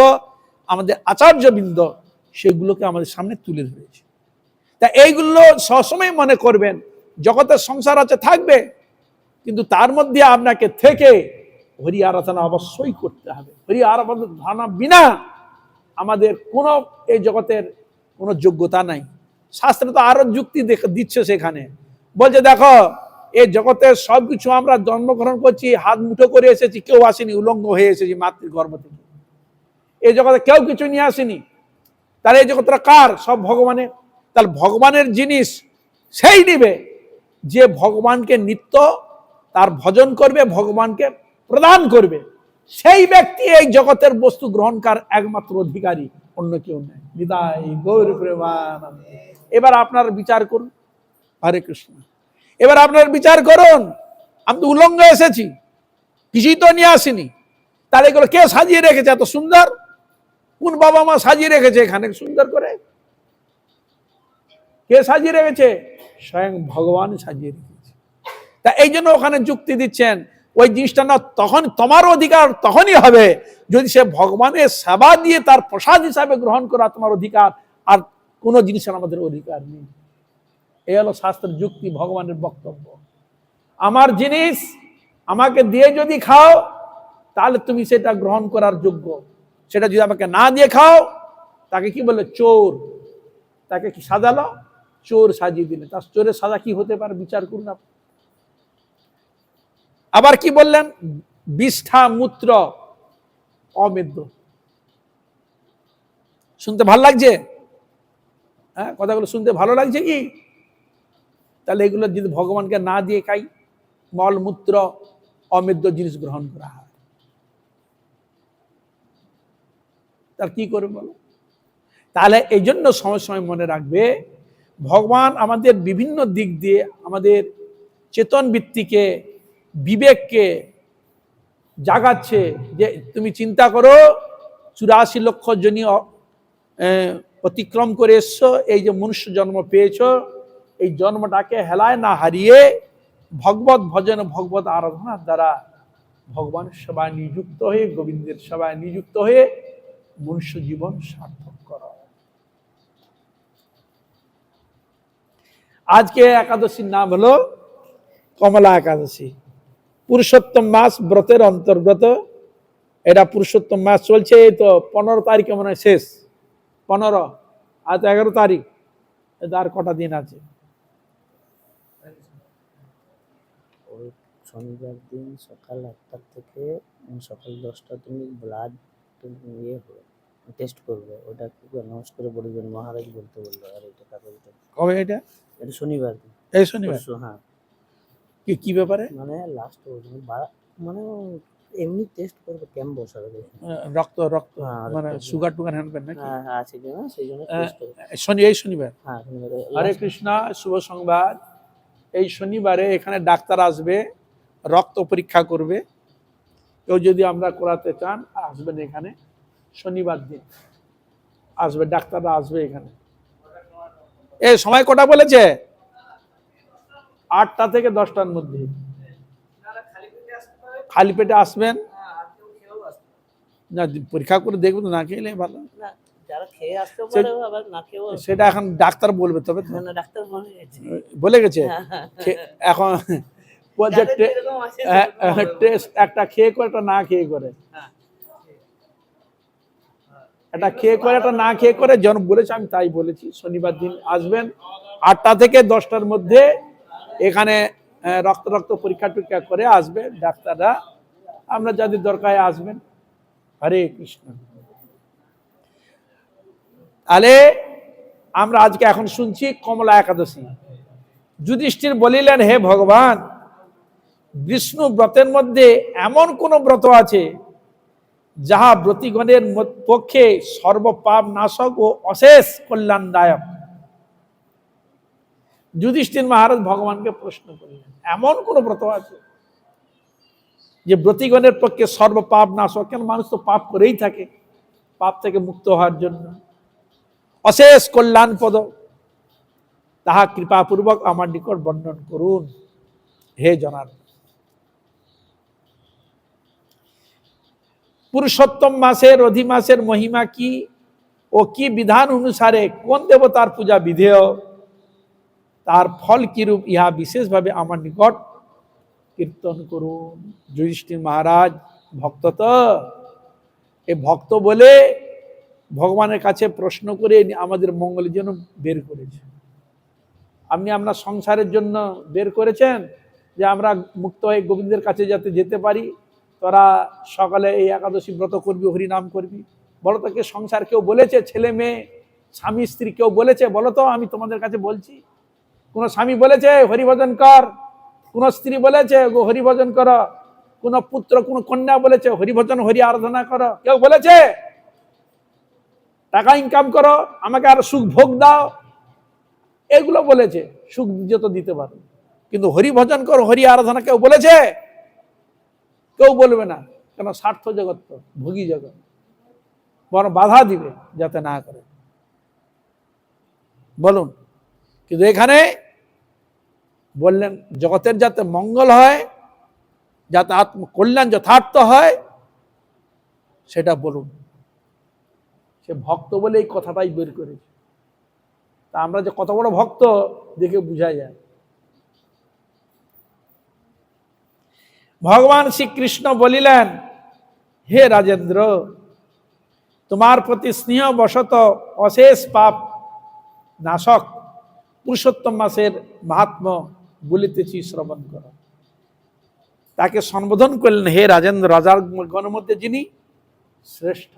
Speaker 1: আমাদের আচার্যবৃন্দ সেগুলোকে আমাদের সামনে তুলে ধরেছে। তা এইগুলো সবসময় মনে করবেন, জগতের সংসার আছে থাকবে, কিন্তু তার মধ্যে আপনাকে থেকে হরি আরাধনা অবশ্যই করতে হবে। হরি আরাধনা বিনা আমাদের কোন এই জগতের কোন যোগ্যতা নাই। শাস্ত্রে তো আরো যুক্তি দিচ্ছে, সেখানে বলছে দেখো, এই জগতের সবকিছু আমরা জন্মগ্রহণ করছি, হাত মুঠো করে এসেছি, কেউ আসেনি উলঙ্গ হয়ে এসেছি মাতৃগর্ভ থেকে। এই জগতে কেউ কিছু নিয়ে আসেনি, তাহলে এই জগৎটা কার? সব ভগবানের। তাহলে ভগবানের জিনিস সেই নিবে যে ভগবানকে নিত্য তার ভজন করবে, ভগবানকে প্রদান করবে, সেই ব্যক্তি এই জগতের বস্তু গ্রহণকার একমাত্র অধিকারী, অন্য কেউ নেই। বিদায় গৌর প্রেমানন্দ। এবার আপনার বিচার করুন। হরে কৃষ্ণ। এবার আপনার বিচার করুন, আমি তো উলঙ্গ এসেছি, কিছুই তো নিয়ে আসিনি, তাহলে এগুলো কে সাজিয়ে রেখেছে এত সুন্দর? কোন বাবা মা সাজিয়ে রেখেছে এখানে সুন্দর করে? কে সাজিয়ে রেখেছে? স্বয়ং ভগবান সাজিয়ে রেখেছে। তা এই জন্য ওখানে যুক্তি দিচ্ছেন, ওই জিনিসটা না তখন তোমার অধিকার তখনই হবে যদি সে ভগবানের সেবা দিয়ে তার প্রসাদ হিসাবে গ্রহণ করা তোমার অধিকার, আর কোন জিনিসের আমাদের অধিকার নেই। এই হলো শাস্ত্রের যুক্তি, ভগবানের বক্তব্য। আমার জিনিস আমাকে দিয়ে যদি খাও, তাহলে তুমি সেটা গ্রহণ করার যোগ্য। সেটা যদি আমাকে না দিয়ে খাও, তাকে কি বলে? চোর। তাকে কি সাজালো? চোর সাজিয়ে দিলে। তার চোরের সাজা কি হতে পারে বিচার করুন। আবার কি বললেন? বিষ্ঠা মূত্র অমেদ্য। শুনতে ভালো লাগছে? হ্যাঁ, কথাগুলো শুনতে ভালো লাগছে কি? তাহলে এগুলো যদি ভগবানকে না দিয়ে খাই, মলমূত্র অমেদ্য জিনিস গ্রহণ করা হয়, তার কি করে বলো? তাহলে এই জন্য সময় সময় মনে রাখবে, ভগবান আমাদের বিভিন্ন দিক দিয়ে আমাদের চেতন বৃত্তিকে, বিবেককে জাগাচ্ছে, যে তুমি চিন্তা করো 84 লক্ষ জনী অতিক্রম করে এসছো, এই যে মনুষ্য জন্ম পেয়েছো, এই জন্মটাকে হেলায় না হারিয়ে ভগবত ভজন, ভগবত আরাধনার দ্বারা ভগবানের সেবায় নিযুক্ত হয়ে, গোবিন্দের সেবায় নিযুক্ত হয়ে মনুষ্য জীবন সার্থক করো। আজকে একাদশীর নাম হলো কমলা একাদশী। পুরুষোত্তম মাস ব্রতের অন্তর্গত। এটা পুরুষোত্তম মাস চলছে, এই তো 15 তারিখে মনে হয় শেষ। 15, আজ 11 তারিখ, আর কটা দিন আছে?
Speaker 2: শনিবার দিন সকাল 8টা থেকে সকাল 10টা তুমি ব্লাড টেস্ট করবে, ওটা কি অ্যানাউন্স করে বলবেন, মহারাজ বলতে বললো। আর এটা কাগজটা
Speaker 1: কবে? এটা
Speaker 2: এটা শনিবার দিন।
Speaker 1: এই শনিবার?
Speaker 2: হ্যাঁ।
Speaker 1: কি ব্যাপারে?
Speaker 2: মানে লাস্ট মানে এমনি টেস্ট করবো, ক্যাম্প বসাবে দেখুন।
Speaker 1: রক্ত রক্ত
Speaker 2: হ্যাঁ,
Speaker 1: মানে
Speaker 2: রক্ত।
Speaker 1: সুগার টুগার হ্যান্ড নাকি?
Speaker 2: হ্যাঁ হ্যাঁ আছে কিনা সেই জন্য টেস্ট করবো।
Speaker 1: এই শনিবার।
Speaker 2: হ্যাঁ শনিবারে
Speaker 1: হরে
Speaker 2: last-
Speaker 1: কৃষ্ণ, শুভ সংবাদ। এই শনিবারে এখানে ডাক্তার আসবে, রক্ত পরীক্ষা করবে। কেউ যদি আমরা করাতে চান আসবেন এখানে, শনিবার দিন আসবে, ডাক্তাররা আসবে এখানে। এই সময় কটা বলেছে? 8টা থেকে 10টার মধ্যে। খালি পেটে আসবেন, না পরীক্ষা করে দেখবেন, না খেলে ভালো।
Speaker 2: না, যারা খেয়ে আসতেও পারে আবার না খেয়েও আসতে
Speaker 1: সেটা এখন ডাক্তার বলবে, তবে তো।
Speaker 2: পারে। না ডাক্তার বলে গেছে।
Speaker 1: বলে গেছে এখন বলছে
Speaker 2: যাদের যেরকম আছে সেরকম হবে।
Speaker 1: টেস্ট একটা খেয়ে করে, একটা না খেয়ে করে।
Speaker 2: হ্যাঁ।
Speaker 1: একটা খেয়ে করে, একটা না খেয়ে করে, জন বলেছে আমি তাই বলেছি। শনিবার দিন আসবেন 8টা থেকে 10টার মধ্যে এখানে রক্ত রক্ত পরীক্ষা টরীক্ষা করে আসবে ডাক্তাররা। আমরা যাদের দরকার আসবেন। হরে কৃষ্ণ। তাহলে আমরা আজকে এখন শুনছি কমলা একাদশী। যুধিষ্ঠির বলিলেন, হে ভগবান, বিষ্ণু ব্রতের মধ্যে এমন কোন ব্রত আছে যাহা ব্রতিগণের পক্ষে সর্বপাপ নাশক ও অশেষ কল্যাণদায়ক? যুধিষ্ঠির মহারাজ ভগবানকে প্রশ্ন করলেন, এমন কোন ব্রত আছে যে ব্রতিগণের পক্ষে সর্বপাপ নাশক? কেন মানুষ তো পাপ করেই থাকে, পাপ থেকে মুক্ত হওয়ার জন্য অশেষ কল্যাণ পদ, তাহা কৃপাপূর্বক আমার নিকট বর্ণন করুন হে জনার্দন। পুরুষোত্তম মাসের অধিমাসের মহিমা কি ও কি বিধান অনুসারে কোন দেবতার পূজা বিধেয়, তার ফল কিরূপ, ইহা বিশেষভাবে আমার নিকট কীর্তন করুন। যুধিষ্ঠির মহারাজ ভক্ত, তো এই ভক্ত বলে ভগবানের কাছে প্রশ্ন করে আমাদের মঙ্গলের জন্য বের করেছে। আপনি আপনার সংসারের জন্য বের করেছেন যে আমরা মুক্ত হয়ে গোবিন্দের কাছে যাতে যেতে পারি। তোরা সকালে এই একাদশী ব্রত করবি, হরি নাম করবি। বলো তো, কে সংসার কেউ বলেছে? ছেলে মেয়ে, স্বামী স্ত্রী কেউ বলেছে? বলো তো, আমি তোমাদের কাছে বলছি। কোন স্বামী বলেছে হরিভজন কর? কোন স্ত্রী বলেছে গো হরিভজন কর? কোন পুত্র, কোন কন্যা বলেছে হরিভজন হরি আরাধনা করো? কেউ বলেছে? টাকা ইনকাম করো, আমাকে আর সুখ ভোগ দাও, এগুলো বলেছে। সুখ যত দিতে পারো, কিন্তু হরি ভজন করো, হরি আরাধনা কেউ বলেছে? কেউ বলবে না। কেন? স্বার্থ জগৎ তো, ভোগী জগৎ, বরং বাধা দিবে যাতে না করে। বলুন। কিন্তু এখানে বললেন জগতের যাতে মঙ্গল হয়, যাতে আত্মকল্যাণ যথার্থ হয়, সেটা বলুন। সে ভক্ত বলে এই কথাটাই বের করেছে। তা আমরা যে কত বড় ভক্ত দেখে বোঝা যায়। ভগবান শ্রীকৃষ্ণ বলিলেন, হে রাজেন্দ্র, তোমার প্রতি স্নেহ বশত অশেষ পাপ নাশক পুরুষোত্তম মাসের মাহাত্ম্য বলিতেছি, শ্রবণ কর। তাকে সম্বোধন করলেন, হে রাজেন্দ্র, রাজার গণের মধ্যে যিনি শ্রেষ্ঠ।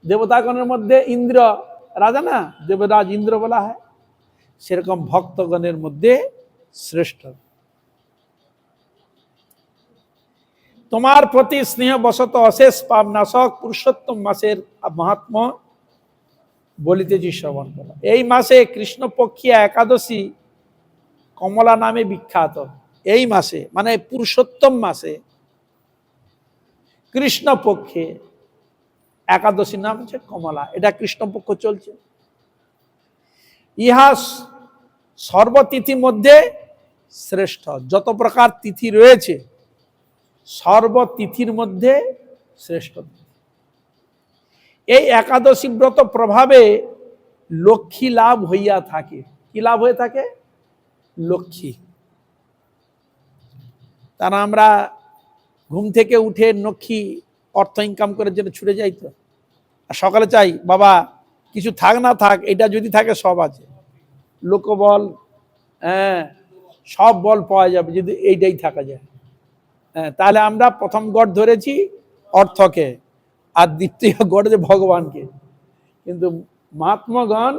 Speaker 1: দেবতাগণের মধ্যে ইন্দ্র রাজা না, দেবরাজ ইন্দ্র বলা হয়, সেরকম ভক্তগণের মধ্যে শ্রেষ্ঠ। তোমার প্রতি স্নেহ বশত অশেষ পাপ নাশক পুরুষোত্তম মাসের মাহাত্ম্য বলিতেছি, শ্রবণ কর। এই মাসে কৃষ্ণপক্ষিয়া একাদশী কমলা নামে বিখ্যাত। এই মাসে মানে পুরুষোত্তম মাসে কৃষ্ণপক্ষে একাদশীর নাম হচ্ছে কমলা। এটা কৃষ্ণপক্ষ চলছে। ইহা সর্বতিথির মধ্যে শ্রেষ্ঠ। যত প্রকার তিথি রয়েছে সর্বতিথির মধ্যে শ্রেষ্ঠ। এই একাদশী ব্রত প্রভাবে লক্ষ্মী লাভ হইয়া থাকে। কি লাভ হয়ে থাকে? লক্ষ্মী। তারা আমরা ঘুম থেকে উঠে লক্ষ্মী অর্থ ইনকাম করার জন্য ছুটে যাই তো, আর সকালে চাই বাবা কিছু থাক না থাক, এটা যদি থাকে সব আছে, লোকবল, হ্যাঁ, সব বল পাওয়া যাবে যদি এইটাই থাকা যায়। হ্যাঁ, তাহলে আমরা প্রথম গড় ধরেছি অর্থকে, আর দ্বিতীয় গড় যে ভগবানকে। কিন্তু মহাত্মাগণ,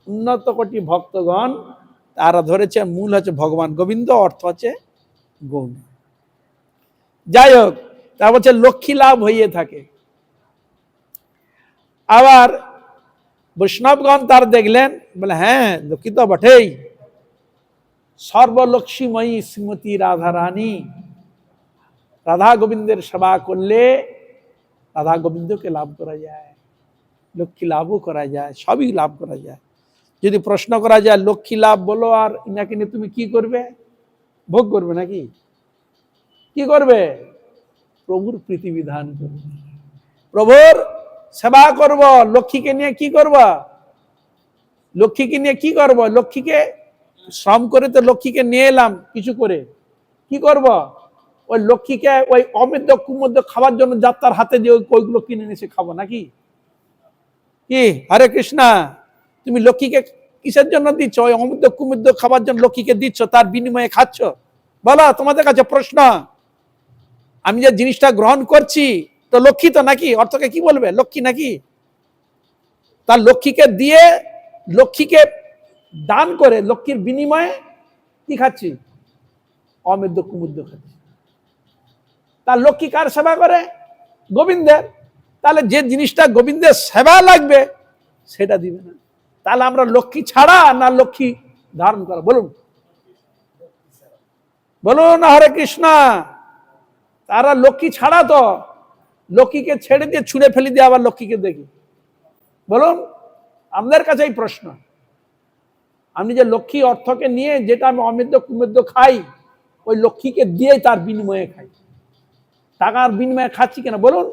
Speaker 1: উন্নত কোটি ভক্তগণ, তারা ধরেছে মূল হচ্ছে ভগবান গোবিন্দ, অর্থ হচ্ছে গৌণ। যাই হোক, তা বলছে লক্ষ্মী লাভ হইয়ে থাকে। আবার বৈষ্ণবগণ তার দেখলেন, বলে হ্যাঁ লক্ষ্মী তো বটেই, সর্বলক্ষ্মীময়ী শ্রীমতী রাধা রানী, রাধা গোবিন্দের সেবা করলে রাধা গোবিন্দকে লাভ করা যায়, লক্ষ্মী লাভও করা যায়, সবই লাভ করা যায়। যদি প্রশ্ন করা যায় লক্ষ্মী লাভ বলো আর ইনাকে নিয়ে তুমি কি করবে, ভোগ করবে নাকি, কি করবে, প্রভুর প্রীতি বিধান করবে, প্রভুর সেবা করব, লক্ষ্মীকে নিয়ে কি করব, লক্ষ্মীকে নিয়ে কি করব, লক্ষ্মীকে শ্রম করে তো লক্ষ্মীকে নিয়ে এলাম কিছু করে, কি করব, ওই লক্ষ্মীকে ওই অমৃত কুমদ্য খাবার জন্য যাত্রার হাতে দিয়ে ওইগুলো কিনে এসে খাবো নাকি, কি হরে কৃষ্ণা, তুমি লক্ষ্মীকে কিসের জন্য দিচ্ছ, ওই অমৃত কুমদ্য খাবার জন্য লক্ষ্মীকে দিচ্ছ, তার বিনিময়ে খাচ্ছ, বলো তোমাদের কাছে প্রশ্ন। আমি যে জিনিসটা গ্রহণ করছি তো লক্ষ্মী তো নাকি, অর্থকে কি বলবে, লক্ষ্মী নাকি, তার লক্ষ্মীকে দিয়ে, লক্ষ্মীকে দান করে লক্ষ্মীর বিনিময়ে কি খাচ্ছি, অমৃত কুমুদ্য খাচ্ছি। তার লক্ষ্মী কার সেবা করে, গোবিন্দের, তাহলে যে জিনিসটা গোবিন্দের সেবা লাগবে সেটা দিবে না, তাহলে আমরা লক্ষ্মী ছাড়া না লক্ষ্মী ধারণ করা, বলুন বলুন হরে কৃষ্ণ, তারা লক্ষ্মী ছাড়া তো, লক্ষ্মীকে ছেড়ে দিয়ে ছুঁড়ে ফেলে দিয়ে আবার লক্ষ্মীকে দেখি, বলুন আমাদের কাছে এই প্রশ্ন। আমি যে লক্ষ্মী অর্থকে নিয়ে যেটা আমি অমৃত কুমৃত খাই, ওই লক্ষ্মীকে দিয়ে তার বিনিময়ে খাই, টাকার বিনিময়ে খাচ্ছি কেন বলুন,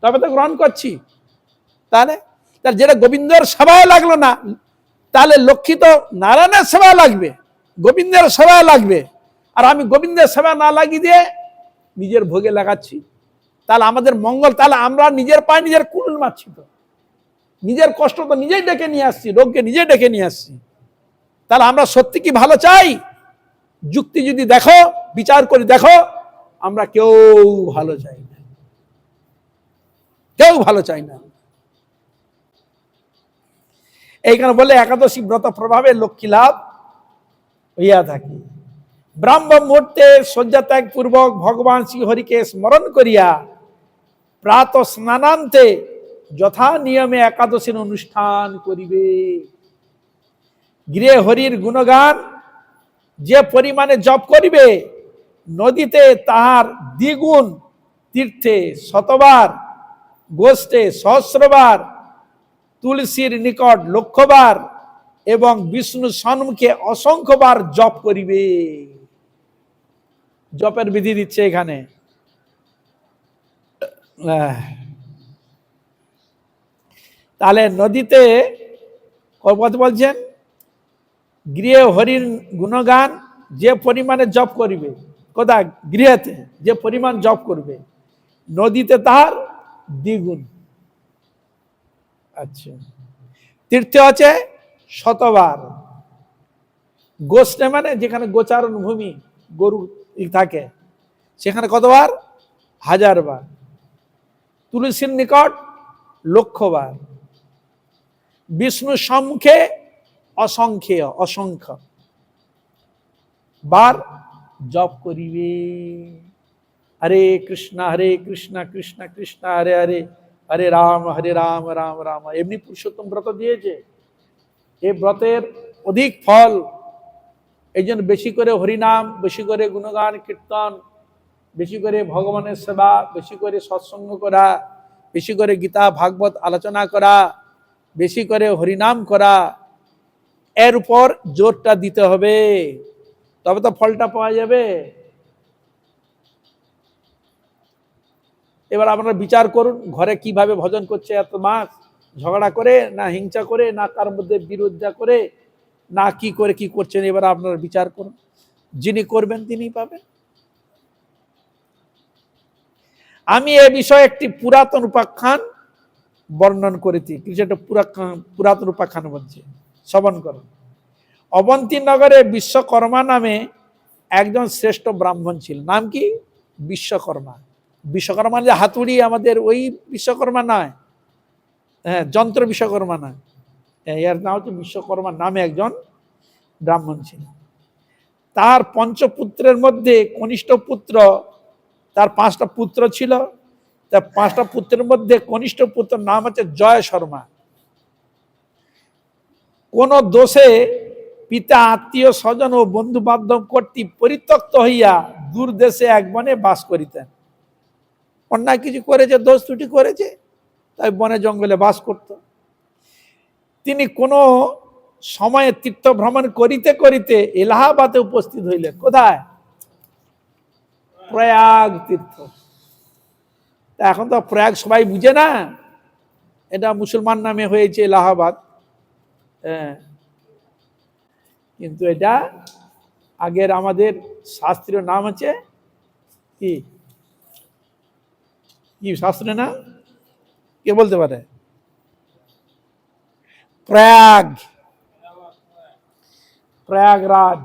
Speaker 1: তবে তো গ্রহণ করছি। তাহলে তার যেটা গোবিন্দের সেবায় লাগলো না, তাহলে লক্ষ্মী তো নারায়ণের সেবায় লাগবে, গোবিন্দের সেবায় লাগবে, আর আমি গোবিন্দের সেবা না লাগিয়ে দিয়ে নিজের ভোগে লাগাচ্ছি, তাহলে আমাদের মঙ্গল, তাহলে আমরা নিজের পায়ে নিজের কুড়ুল মারছি, তো নিজের কষ্ট তো নিজেই ডেকে নিয়ে আসছি, রোগকে নিজেই ডেকে নিয়ে আসছি। তাহলে আমরা সত্যি কি ভালো চাই, যুক্তি যদি দেখো, বিচার করে দেখো, আমরা কেউ ভালো চাই না, কেউ ভালো চাই না। এইখানে বলে একাদশী ব্রত প্রভাবে লক্ষ্মী লাভ হইয়া থাকে। ব্রাহ্ম মুহূর্তে শয্যা ত্যাগ পূর্বক ভগবান শ্রীহরিকে স্মরণ করিয়া প্রাত স্নানান্তে যথা নিয়মে একাদশীর অনুষ্ঠান করিবে। গৃহে হরির গুণগান যে পরিমাণে জপ করিবে, নদীতে তাহার দ্বিগুণ, তীর্থে শতবার, গোষ্ঠে সহস্রবার, তুলসীর নিকট লক্ষবার এবং বিষ্ণু সম্মুখে অসংখ্যবার জপ করিবে। জপের বিধি দিচ্ছে এখানে। তাহলে নদীতে বলছেন, গৃহে হরির গুণগান যে পরিমাণে জপ করিবে, কোথায়, গৃহেতে যে পরিমাণ জপ করবে, নদীতে তাহার দ্বিগুণ। আচ্ছা, তীর্থে আছে শতবার, গোষ্ঠে মানে যেখানে গোচারণ ভূমি গরু থাকে সেখানে কতবার, 1000 বার, তুলসীর নিকট লক্ষবার, বিষ্ণু সম্মুখে অসংখ্য বার জপ করিবে। হরে কৃষ্ণ কৃষ্ণ কৃষ্ণ হরে হরে, হরে রাম রাম রাম। এমনি পুরুষোত্তম ব্রত দিয়েছে, এই ব্রতের অধিক ফল, এই জন্য বেশি করে হরিনাম, বেশি করে গুণগান কীর্তন, বেশি করে ভগবানের সেবা, বেশি করে সৎসঙ্গ করা, বেশি করে গীতা ভাগবত আলোচনা করা, বেশি করে হরিনাম করা, এর উপর জোরটা দিতে হবে, তবে তো ফলটা পাওয়া যাবে। এবার আপনারা বিচার করুন, ঘরে কিভাবে ভজন করছে এত মাস, ঝগড়া করে না হিংসা করে না তার মধ্যে বিরোধিতা করে না কি করে কি করছেন, এবার আপনারা বিচার করুন, যিনি করবেন তিনি পাবেন। আমি এ বিষয়ে একটি পুরাতন উপাখ্যান বর্ণন করেছি, কিছু একটা পুরাতন উপাখ্যান বলছে, শ্রবণ করুন। অবন্তী নগরে বিশ্বকর্মা নামে একজন শ্রেষ্ঠ ব্রাহ্মণ ছিল। নাম কি? বিশ্বকর্মা। বিশ্বকর্মা যে হাতুড়ি আমাদের ওই বিশ্বকর্মা নয়, হ্যাঁ, যন্ত্র বিশ্বকর্মা নয়, এর নাম হচ্ছে বিশ্বকর্মা নামে একজন ব্রাহ্মণ ছিল। তার পঞ্চপুত্রের মধ্যে কনিষ্ঠ পুত্র তার 5টা পুত্র ছিল। তার 5টা পুত্রের মধ্যে কনিষ্ঠ পুত্রের নাম হচ্ছে জয় শর্মা। কোন দোষে পিতা, আত্মীয় স্বজন ও বন্ধু বান্ধব কর্তৃক পরিত্যক্ত হইয়া দূর দেশে এক বনে বাস করিতেন। অন্যায় কিছু করেছে, দোষ ত্রুটি করেছে, তাই বনে জঙ্গলে বাস করত। তিনি কোনো সময়ে তীর্থ ভ্রমণ করিতে করিতে এলাহাবাদে উপস্থিত হইলেন। কোথায়? প্রয়াগ তীর্থ। এখন তো প্রয়াগ সবাই বুঝে না, এটা মুসলমান নামে হয়েছে এলাহাবাদ। কিন্তু এটা আগের আমাদের শাস্ত্রীয় নাম হচ্ছে কি কি শাস্ত্রীয় নাম কে বলতে পারে? প্রয়াগ, প্রয়াগরাজ।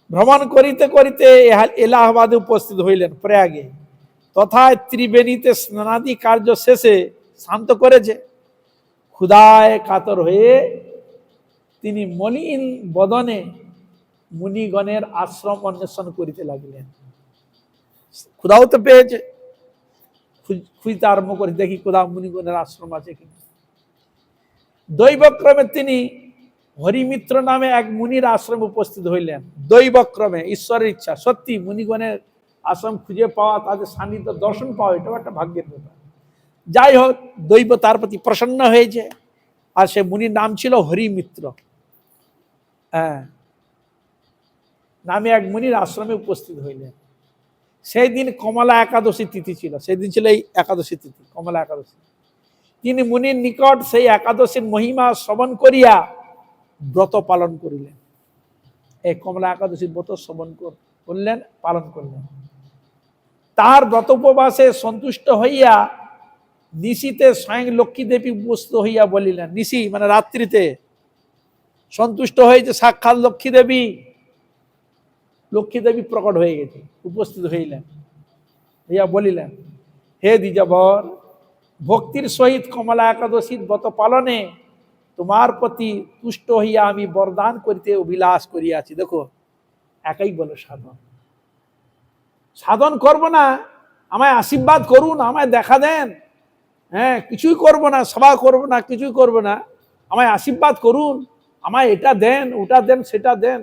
Speaker 1: ভ্রমণ করিতে করিতে এলাহাবাদে উপস্থিত হইলেন, প্রয়াগে। তথায় ত্রিবেণীতে স্নানাদি কার্য শেষে শান্ত করেছে। ক্ষুধায় কাতর হয়ে তিনি মলিন বদনে মুনিগণের আশ্রম অন্বেষণ করিতে লাগিলেন। ক্ষুধাও তো পেয়েছে, খুঁজতে আরম্ভ করে দেখি কোথাও মুনিগণের আশ্রম আছে কিনা। দৈবক্রমে তিনি হরিমিত্র নামে এক মুনির আশ্রমে উপস্থিত হইলেন। দৈবক্রমে, ঈশ্বরের ইচ্ছা। সত্যি মুনিগণের আশ্রম খুঁজে পাওয়া, তাদের সান্নিধ্য দর্শন পাওয়া, এটাও একটা ভাগ্যের ব্যাপার। যাই হোক, দৈব তার প্রতি প্রসন্ন হয়েছে। আর সে মুনির নাম ছিল হরিমিত্র। নামে এক মুনির আশ্রমে উপস্থিত হইলেন। সেই দিন কমলা একাদশী তিথি ছিল। সেই দিন ছিল এই একাদশী তিথি, কমলা একাদশী। তিনি মুনির নিকট সেই একাদশীর মহিমা শ্রবণ করিয়া ব্রত পালন করিলেন। এই কমলা একাদশীর ব্রত শ্রবণ করলেন, পালন করলেন। তার ব্রত উপবাসে সন্তুষ্ট হইয়া নিশীতে স্বয়ং লক্ষ্মী দেবী উপস্থিত হইয়া বলিলেন। নিশি মানে রাত্রিতে সন্তুষ্ট হয়েছে সাক্ষাৎ লক্ষ্মী দেবী। লক্ষ্মী দেবী প্রকট হয়ে গেছে, উপস্থিত হইলেন, হইয়া বলিলেন, হে দ্বিজবর, ভক্তির সহিত কমলা একাদশীর ব্রত পালনে তোমার প্রতি তুষ্ট হইয়া আমি বরদান করিতে অভিলাষ করিয়াছি। দেখো, একাই বলো সাধন। সাধন করব না, আমায় আশীর্বাদ করুন, আমায় দেখা দেন। কিছুই করব না, সভা করব না, কিছুই করব না, আমায় আশীর্বাদ করুন, আমায় এটা দেন, ওটা দেন, সেটা দেন,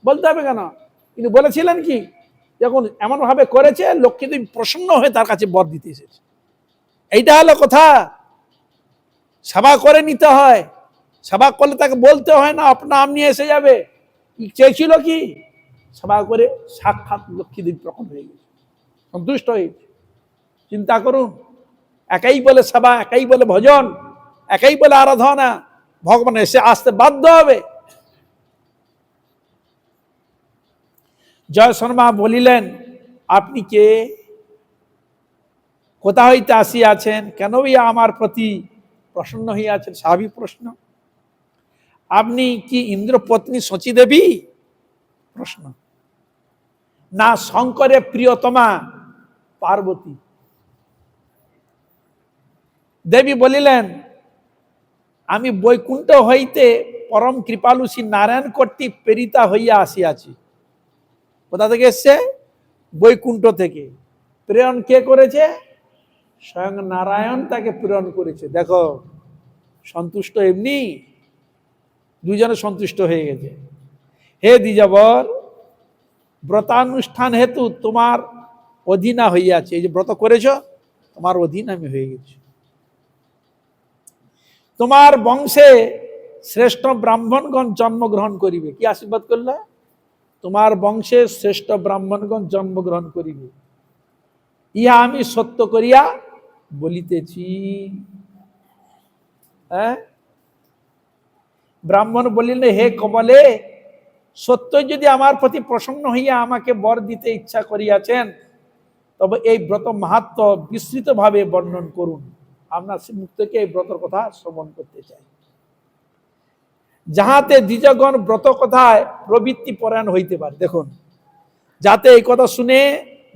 Speaker 1: বলতে হবে কেন? কিন্তু বলেছিলেন কি, যখন এমন ভাবে করেছে, লক্ষ্মীদেবী প্রসন্ন হয়ে তার কাছে বর দিতে এসেছে। এইটা হলো কথা। সভা করে নিতে হয়, সভা করলে তাকে বলতে হয় না, আপনা আপনি এসে যাবে। চেয়েছিল কি, সভা করে সাক্ষাৎ লক্ষ্মীদেবী প্রকট হয়ে গেছে, সন্তুষ্ট হয়েছে। চিন্তা করুন, একাই বলে সভা, একাই বলে ভজন, একাই বলে আরাধনা, ভগবান এসে আসতে বাধ্য হবে। জয় শর্মা বলিলেন, আপনি কে? কোথা হইতে আসিয়াছেন? কেন আমার প্রতি প্রসন্ন হইয়াছেন? স্বাভাবিক প্রশ্ন। আপনি কি ইন্দ্রপত্নী শচী দেবী? প্রশ্ন। না শঙ্করের প্রিয়তমা পার্বতী? দেবী বলিলেন, আমি বৈকুণ্ঠ হইতে পরম কৃপালু শ্রী নারায়ণ কর্তৃক প্রেরিতা হইয়া আসিয়াছি। কোথা থেকে এসছে? বৈকুণ্ঠ থেকে। প্রেরণ কে করেছে? স্বয়ং নারায়ণ তাকে প্রেরণ করেছে। দেখো, সন্তুষ্ট এমনি, দুইজনে সন্তুষ্ট হয়ে গেছে। হে দ্বিজবর, ব্রতানুষ্ঠান হেতু তোমার অধীনা হইয়াছে। এই যে ব্রত করেছ, তোমার অধীন আমি হয়ে গেছি। তোমার বংশে শ্রেষ্ঠ ব্রাহ্মণগণ জন্মগ্রহণ করিবে। কি আশীর্বাদ করলে? তোমার বংশে শ্রেষ্ঠ ব্রাহ্মণগণ জন্মগ্রহণ করিবে, ইহা আমি সত্য করিয়া বলিতেছি। ব্রাহ্মণ বলিলেন, হে কমলে, সত্য যদি আমার প্রতি প্রসন্ন হইয়া আমাকে বর দিতে ইচ্ছা করিয়াছেন, তবে এই ব্রত মাহাত্ম্য বিস্তৃত ভাবে বর্ণন করুন। আপনার মুখ থেকে এই ব্রতর কথা শ্রবণ করতে চাই, যাহাতে দ্বিজগণ ব্রত কথায় প্রবৃত্তি পরায়ণ হইতে পারে। দেখুন, যাতে এই কথা শুনে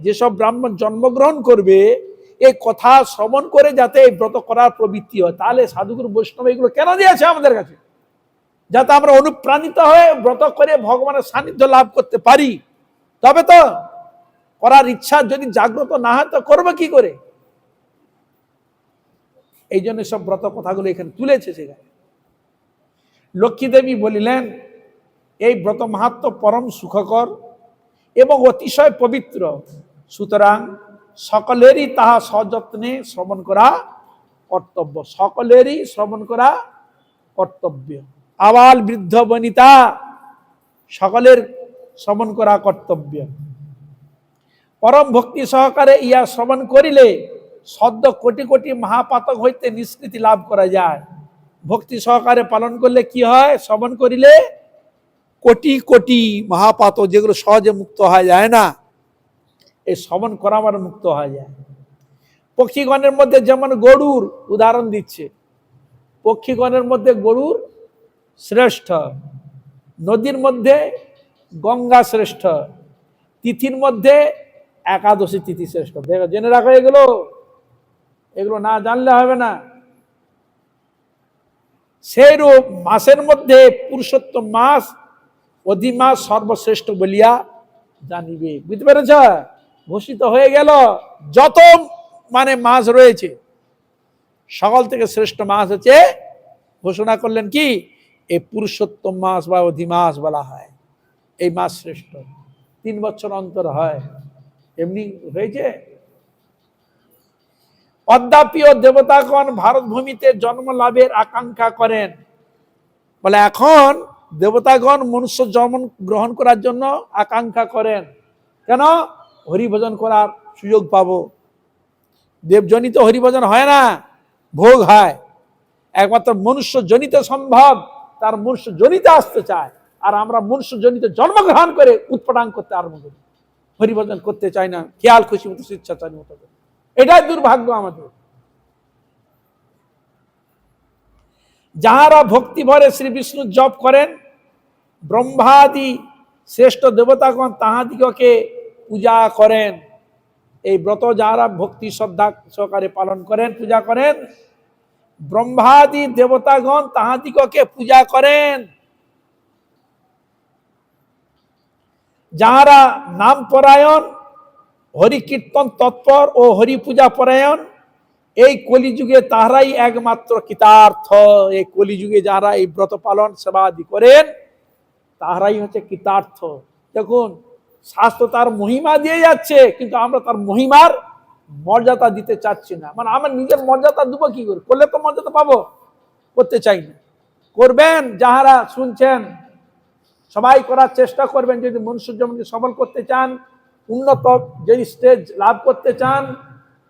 Speaker 1: যেসব ব্রাহ্মণ জন্মগ্রহণ করবে, এই কথা শ্রবণ করে যাতে এই ব্রত করার প্রবৃত্তি হয়। তাহলে সাধুগুরু বৈষ্ণব এগুলো কেন দিয়েছে আমাদের কাছে? যাতে আমরা অনুপ্রাণিত হয়ে ব্রত করে ভগবানের সান্নিধ্য লাভ করতে পারি। তবে তো করার ইচ্ছা যদি জাগ্রত না হয় তো করবো কি করে? এই জন্য সব ব্রত কথাগুলো এখানে তুলেছে। সেখানে লক্ষ্মী দেবী বলিলেন, এই ব্রত মাহাত্ম পরম সুখকর এবং অতিশয় পবিত্র, সুতরাং সকলেরই তাহা সযত্নে শ্রবণ করা কর্তব্য। সকলেরই শ্রবণ করা কর্তব্য। আবাল বৃদ্ধ বনিতা সকলের শ্রবণ করা কর্তব্য। পরম ভক্তি সহকারে ইয়া শ্রবণ করিলে সদ্য কোটি কোটি মহাপাতক হইতে নিষ্কৃতি লাভ করা যায়। ভক্তি সহকারে পালন করলে কি হয়? শ্রবণ করিলে কোটি কোটি মহাপাতক, যেগুলো সহজে মুক্ত হয়ে যায় না, এই শ্রবণ করা মানে মুক্ত হয়ে যায়। পক্ষীগণের মধ্যে যেমন গরুর উদাহরণ দিচ্ছে, পক্ষীগণের মধ্যে গরুর শ্রেষ্ঠ, নদীর মধ্যে গঙ্গা শ্রেষ্ঠ, তিথির মধ্যে একাদশী তিথি শ্রেষ্ঠ। দেখো, জেনে রাখো, এগুলো এগুলো না জানলে হবে না। সেইরূপ মাসের মধ্যে পুরুষোত্তম মাস, অধিমাস সর্বশ্রেষ্ঠ বলিয়া জানিবে। বুঝতে পেরেছ? ঘোষিত হয়ে গেল যত মানে মাস রয়েছে, সকল থেকে শ্রেষ্ঠ মাস হচ্ছে, ঘোষণা করলেন কি, এই পুরুষোত্তম মাস বা অধিমাস বলা হয়। এই মাস শ্রেষ্ঠ, 3 বছর অন্তর হয়, এমনি হয়েছে। অদ্যাপিও দেবতাগণ ভারত ভূমিতে জন্ম লাভের আকাঙ্ক্ষা করেন। বলে এখন দেবতাগণ মনুষ্য জন্ম গ্রহণ করার জন্য আকাঙ্ক্ষা করেন। কেন? হরিভজন করার সুযোগ পাবো। দেবজনিত হরিভজন হয় না, ভোগ হয়। একমাত্র মনুষ্য জনিত সম্ভব, তার মনুষ্য জনিতে আসতে চায়। আর আমরা মনুষ্য জনিত জন্মগ্রহণ করে উৎপাদন করতে আরম্ভ করি, হরিভজন করতে চাই না, খেয়াল খুশি মতো স্বেচ্ছাচারী মতো। এটাই দুর্ভাগ্য আমাদের। যাহারা ভক্তি ভরে শ্রী বিষ্ণু জপ করেন, ব্রহ্মাদি শ্রেষ্ঠ দেবতাগণ তাহাদিগকে পূজা করেন। এই ব্রত যাহারা ভক্তি শ্রদ্ধা সহকারে পালন করেন, পূজা করেন, ব্রহ্মাদি দেবতাগণ তাহাদিগকে পূজা করেন। যাহারা নাম পরায়ণ, হরি কীর্তন তৎপর ও হরি পূজা পরায়ণ, এই কলিযুগে তাহারাই একমাত্র কৃতার্থ। এই কলিযুগে যারা এই ব্রত পালন সেবাদি করেন, তাহারাই হচ্ছে কৃতার্থ। দেখুন, শাস্ত্র তার মহিমা দিয়ে যাচ্ছে, কিন্তু আমরা তার মহিমার মর্যাদা দিতে চাচ্ছি না। মানে আমার নিজের মর্যাদা দেবো কি করে? করলে তো মর্যাদা পাবো, করতে চাই না। করবেন যাহারা শুনছেন, সবাই করার চেষ্টা করবেন। যদি মনুষ্য জন্মকে সফল করতে চান, উন্নত যদি স্টেজ লাভ করতে চান,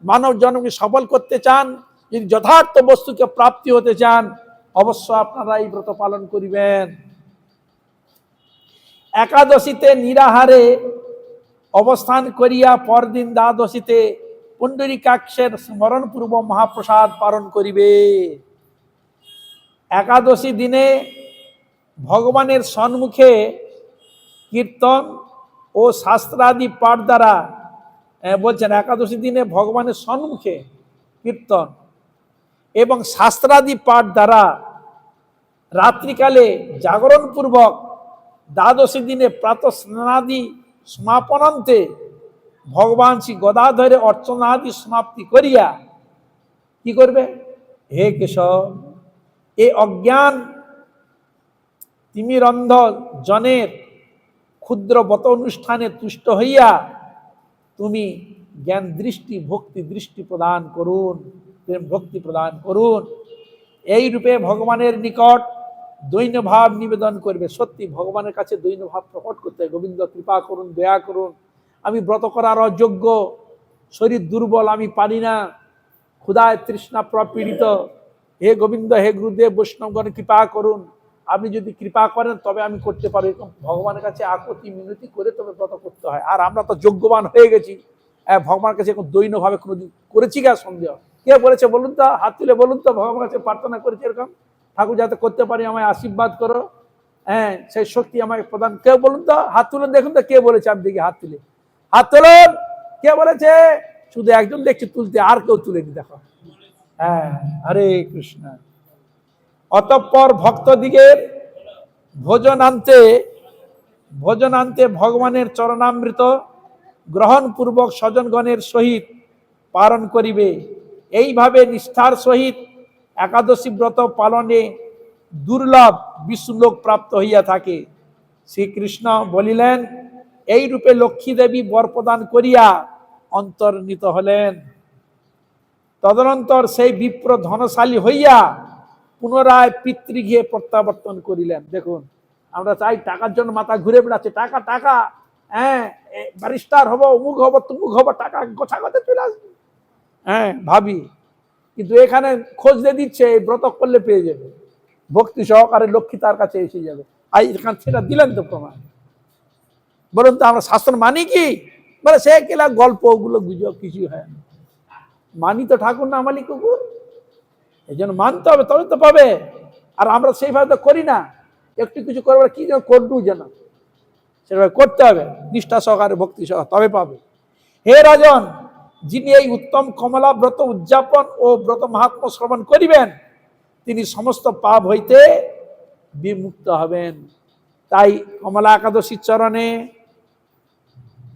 Speaker 1: মানব জন্মকে সফল করতে চান, যদি যথার্থ বস্তুকে প্রাপ্তি হতে চান, অবশ্য আপনারা এই ব্রত পালন করিবেন। একাদশীতে নিরাহারে অবস্থান করিয়া পরদিন দ্বাদশীতে পুণ্ডরীকাক্ষের স্মরণপূর্ব মহাপ্রসাদ পালন করিবে। একাদশী দিনে ভগবানের সম্মুখে কীর্তন ও শাস্ত্রাদি পাঠ দ্বারা, বলছেন একাদশী দিনে ভগবানের সম্মুখে কীর্তন এবং শাস্ত্রাদি পাঠ দ্বারা রাত্রিকালে জাগরণপূর্বক দ্বাদশী দিনে প্রাতঃ স্নানাদি সমাপনান্তে ভগবান শ্রী গদাধরে অর্চনাদি সমাপ্তি করিয়া কি করবে? হে কেশব, এ অজ্ঞান তিমিরন্ধ জনের ক্ষুদ্র ব্রত অনুষ্ঠানে তুষ্ট হইয়া তুমি জ্ঞান দৃষ্টি ভক্তি দৃষ্টি প্রদান করুন, প্রেম ভক্তি প্রদান করুন। এই রূপে ভগবানের নিকট দৈন্য ভাব নিবেদন করবে। সত্যি ভগবানের কাছে দৈন্য ভাব প্রকট করতে হয়। গোবিন্দ কৃপা করুন, দয়া করুন, আমি ব্রত করার অযোগ্য, শরীর দুর্বল, আমি পারি না, ক্ষুধায় তৃষ্ণা প্রপীড়িত, হে গোবিন্দ, হে গুরুদেব, বৈষ্ণবগণ কৃপা করুন, আপনি যদি কৃপা করেন তবে আমি করতে পারি। এরকম ভগবানের কাছে আকুতি মিনতি করে তবে ব্রত করতে হয়। আর আমরা তো যোগ্যবান হয়ে গেছি, ভগবানের কাছে এখন দৈন্যভাবে কোনোদিন করেছি গা? সন্দেহ। কে বলেছে বলুন তো? হাত তুলে বলুন তো, ভগবানের কাছে প্রার্থনা করেছি এরকম, ঠাকুর যাতে করতে পারি, আমায় আশীর্বাদ করো, সেই শক্তি আমাকে প্রদান। কেউ বলুন তো, হাত তুলুন, দেখুন তো কে বলেছে। আমি দেখি হাত তুলে, হাত তুলুন, কে বলেছে? শুধু একজন দেখছি তুলতে, আর কেউ তুলেনি, দেখো। হ্যাঁ, হরে কৃষ্ণ। অতঃপর ভক্তদিগের ভোজনান্তে ভগবানের চরণামৃত গ্রহণ পূর্বক স্বজনগণের সহিত পালন করিবে। এইভাবে নিষ্ঠার সহিত একাদশী ব্রত পালনে দুর্লভ বিষ্ণুলোক প্রাপ্ত হইয়া থাকে। শ্রীকৃষ্ণ বলিলেন, এই রূপে লক্ষ্মী দেবী বর প্রদান করিয়া অন্তর্নিত হলেন। তদনন্তর সেই বিপ্র ধনশালী হইয়া পুনরায় পিতৃগৃহে প্রত্যাবর্তন করিলেন। দেখুন, আমরা চাই টাকার জন্য মাথা ঘুরে বেড়াচ্ছে, টাকা টাকা, হ্যাঁ ব্যারিস্টার হব, অমুক হব, তুমুক হব, টাকা গোছাগতে চলে আসবে, হ্যাঁ ভাবি। কিন্তু এখানে খোঁজ দিয়ে দিচ্ছে এই ব্রত করলে পেয়ে যাবে, ভক্তি সহকারে লক্ষ্মী তার কাছে এসে যাবে। আর এখানে সেটা দিলেন তো প্রমাণ। বলুন তো আমরা শাস্ত্র মানি কি? বলে সে কেলা গল্প, ওগুলো গুজব, কিছু হয় না। মানি তো ঠাকুর না মালিক কুকুর, এই জন্য মানতে হবে, তবে তো পাবে। আর আমরা সেইভাবে তো করি না, একটু কিছু করবো কি যেন করবো, যেন সেভাবে করতে হবে নিষ্ঠা সহকারে, ভক্তি সহকারে, তবে পাবে। হে রাজন, যিনি এই উত্তম কমলা ব্রত উদযাপন ও ব্রত মাহাত্ম্য শ্রবণ করিবেন, তিনি সমস্ত পাপ হইতে বিমুক্ত হবেন। তাই কমলা একাদশীর চরণে,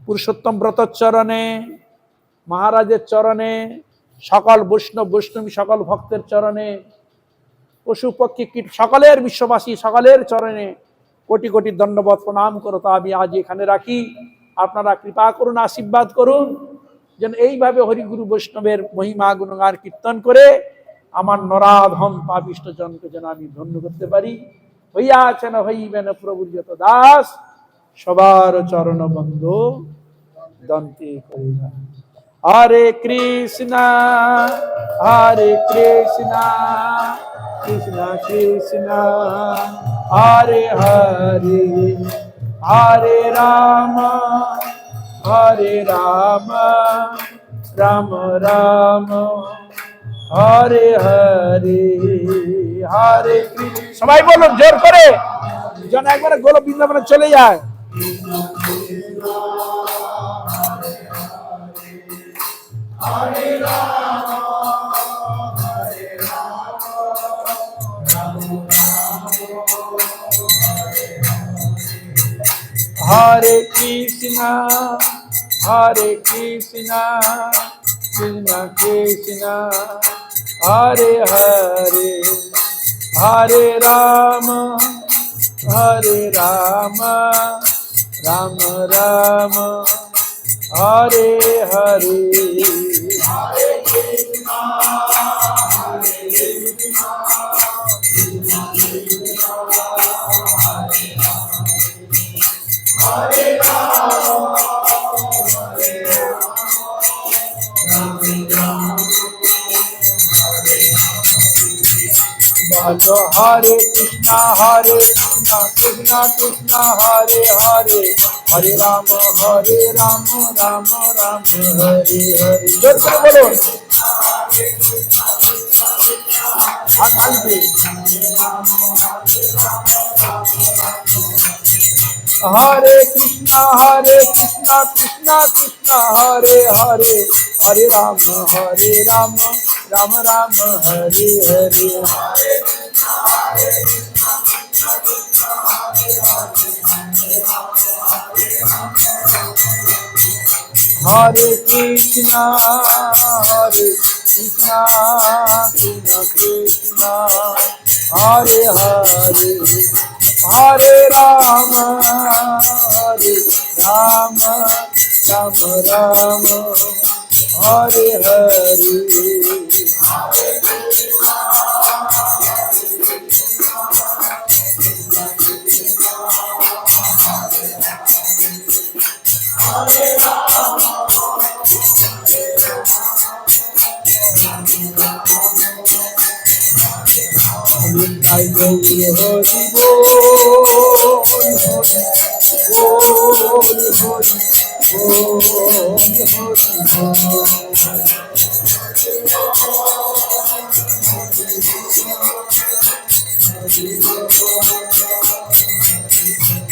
Speaker 1: পুরুষোত্তম ব্রতর চরণে, মহারাজের চরণে, সকল বৈষ্ণবী সকল ভক্তের চরণে, পশু পক্ষী কীট সকলের, বিশ্ববাসী সকলের চরণে কোটি কোটি দণ্ডবত প্রণাম করো। তা আমি আজ এখানে রাখি। আপনারা কৃপা করুন, আশীর্বাদ করুন, যেন এইভাবে হরিগুরু বৈষ্ণবের মহিমা গুণগান কীর্তন করে আমার নরাধম পাপিষ্ট জনকে যেন আমি ধন্য করতে পারি। হইয়াছেন হইবেন প্রভুর যত দাস, সবার চরণ বন্ধু দন্তে করিবা। হরে কৃষ্ণ হরে কৃষ্ণ কৃষ্ণ কৃষ্ণ হরে হরে, হরে রাম রাম রাম হরে হরে, হরে কৃষ্ণ। সবাই বলুন জোর করে, যেন একবারে গোল বৃন্দাবনে চলে যায়। হরে রাম হরে রাম রাম রাম হরে কৃষ্ণ হরে কৃষ্ণ কৃষ্ণ কৃষ্ণ হরে হরে, হরে রাম রাম রাম হরে হরে, হরে কৃষ্ণ হরে কৃষ্ণ কৃষ্ণ কৃষ্ণ হরে রাম হরে রাম রাম হরে বলো হরে কৃষ্ণ কৃষ্ণ কৃষ্ণ হরে হরে, হরে রাম রাম রাম হরে হরে। জোর করে বলুন, হরে কৃষ্ণ কৃষ্ণ কৃষ্ণ হরে হরে, হরে রাম রাম রাম হরে হরে। হরে কৃষ্ণ কৃষ্ণ কৃষ্ণ কৃষ্ণ হরে হরে, হরে রাম রাম রাম হরে হরে। হরি বল হরি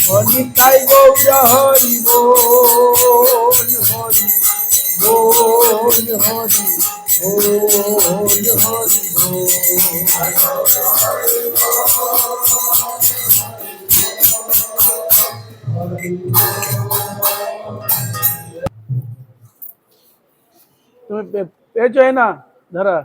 Speaker 1: বল নিতাই গৌর হরি বল হরি বল হরি বল হরি বল। তুমি পেয়েছো না ধরো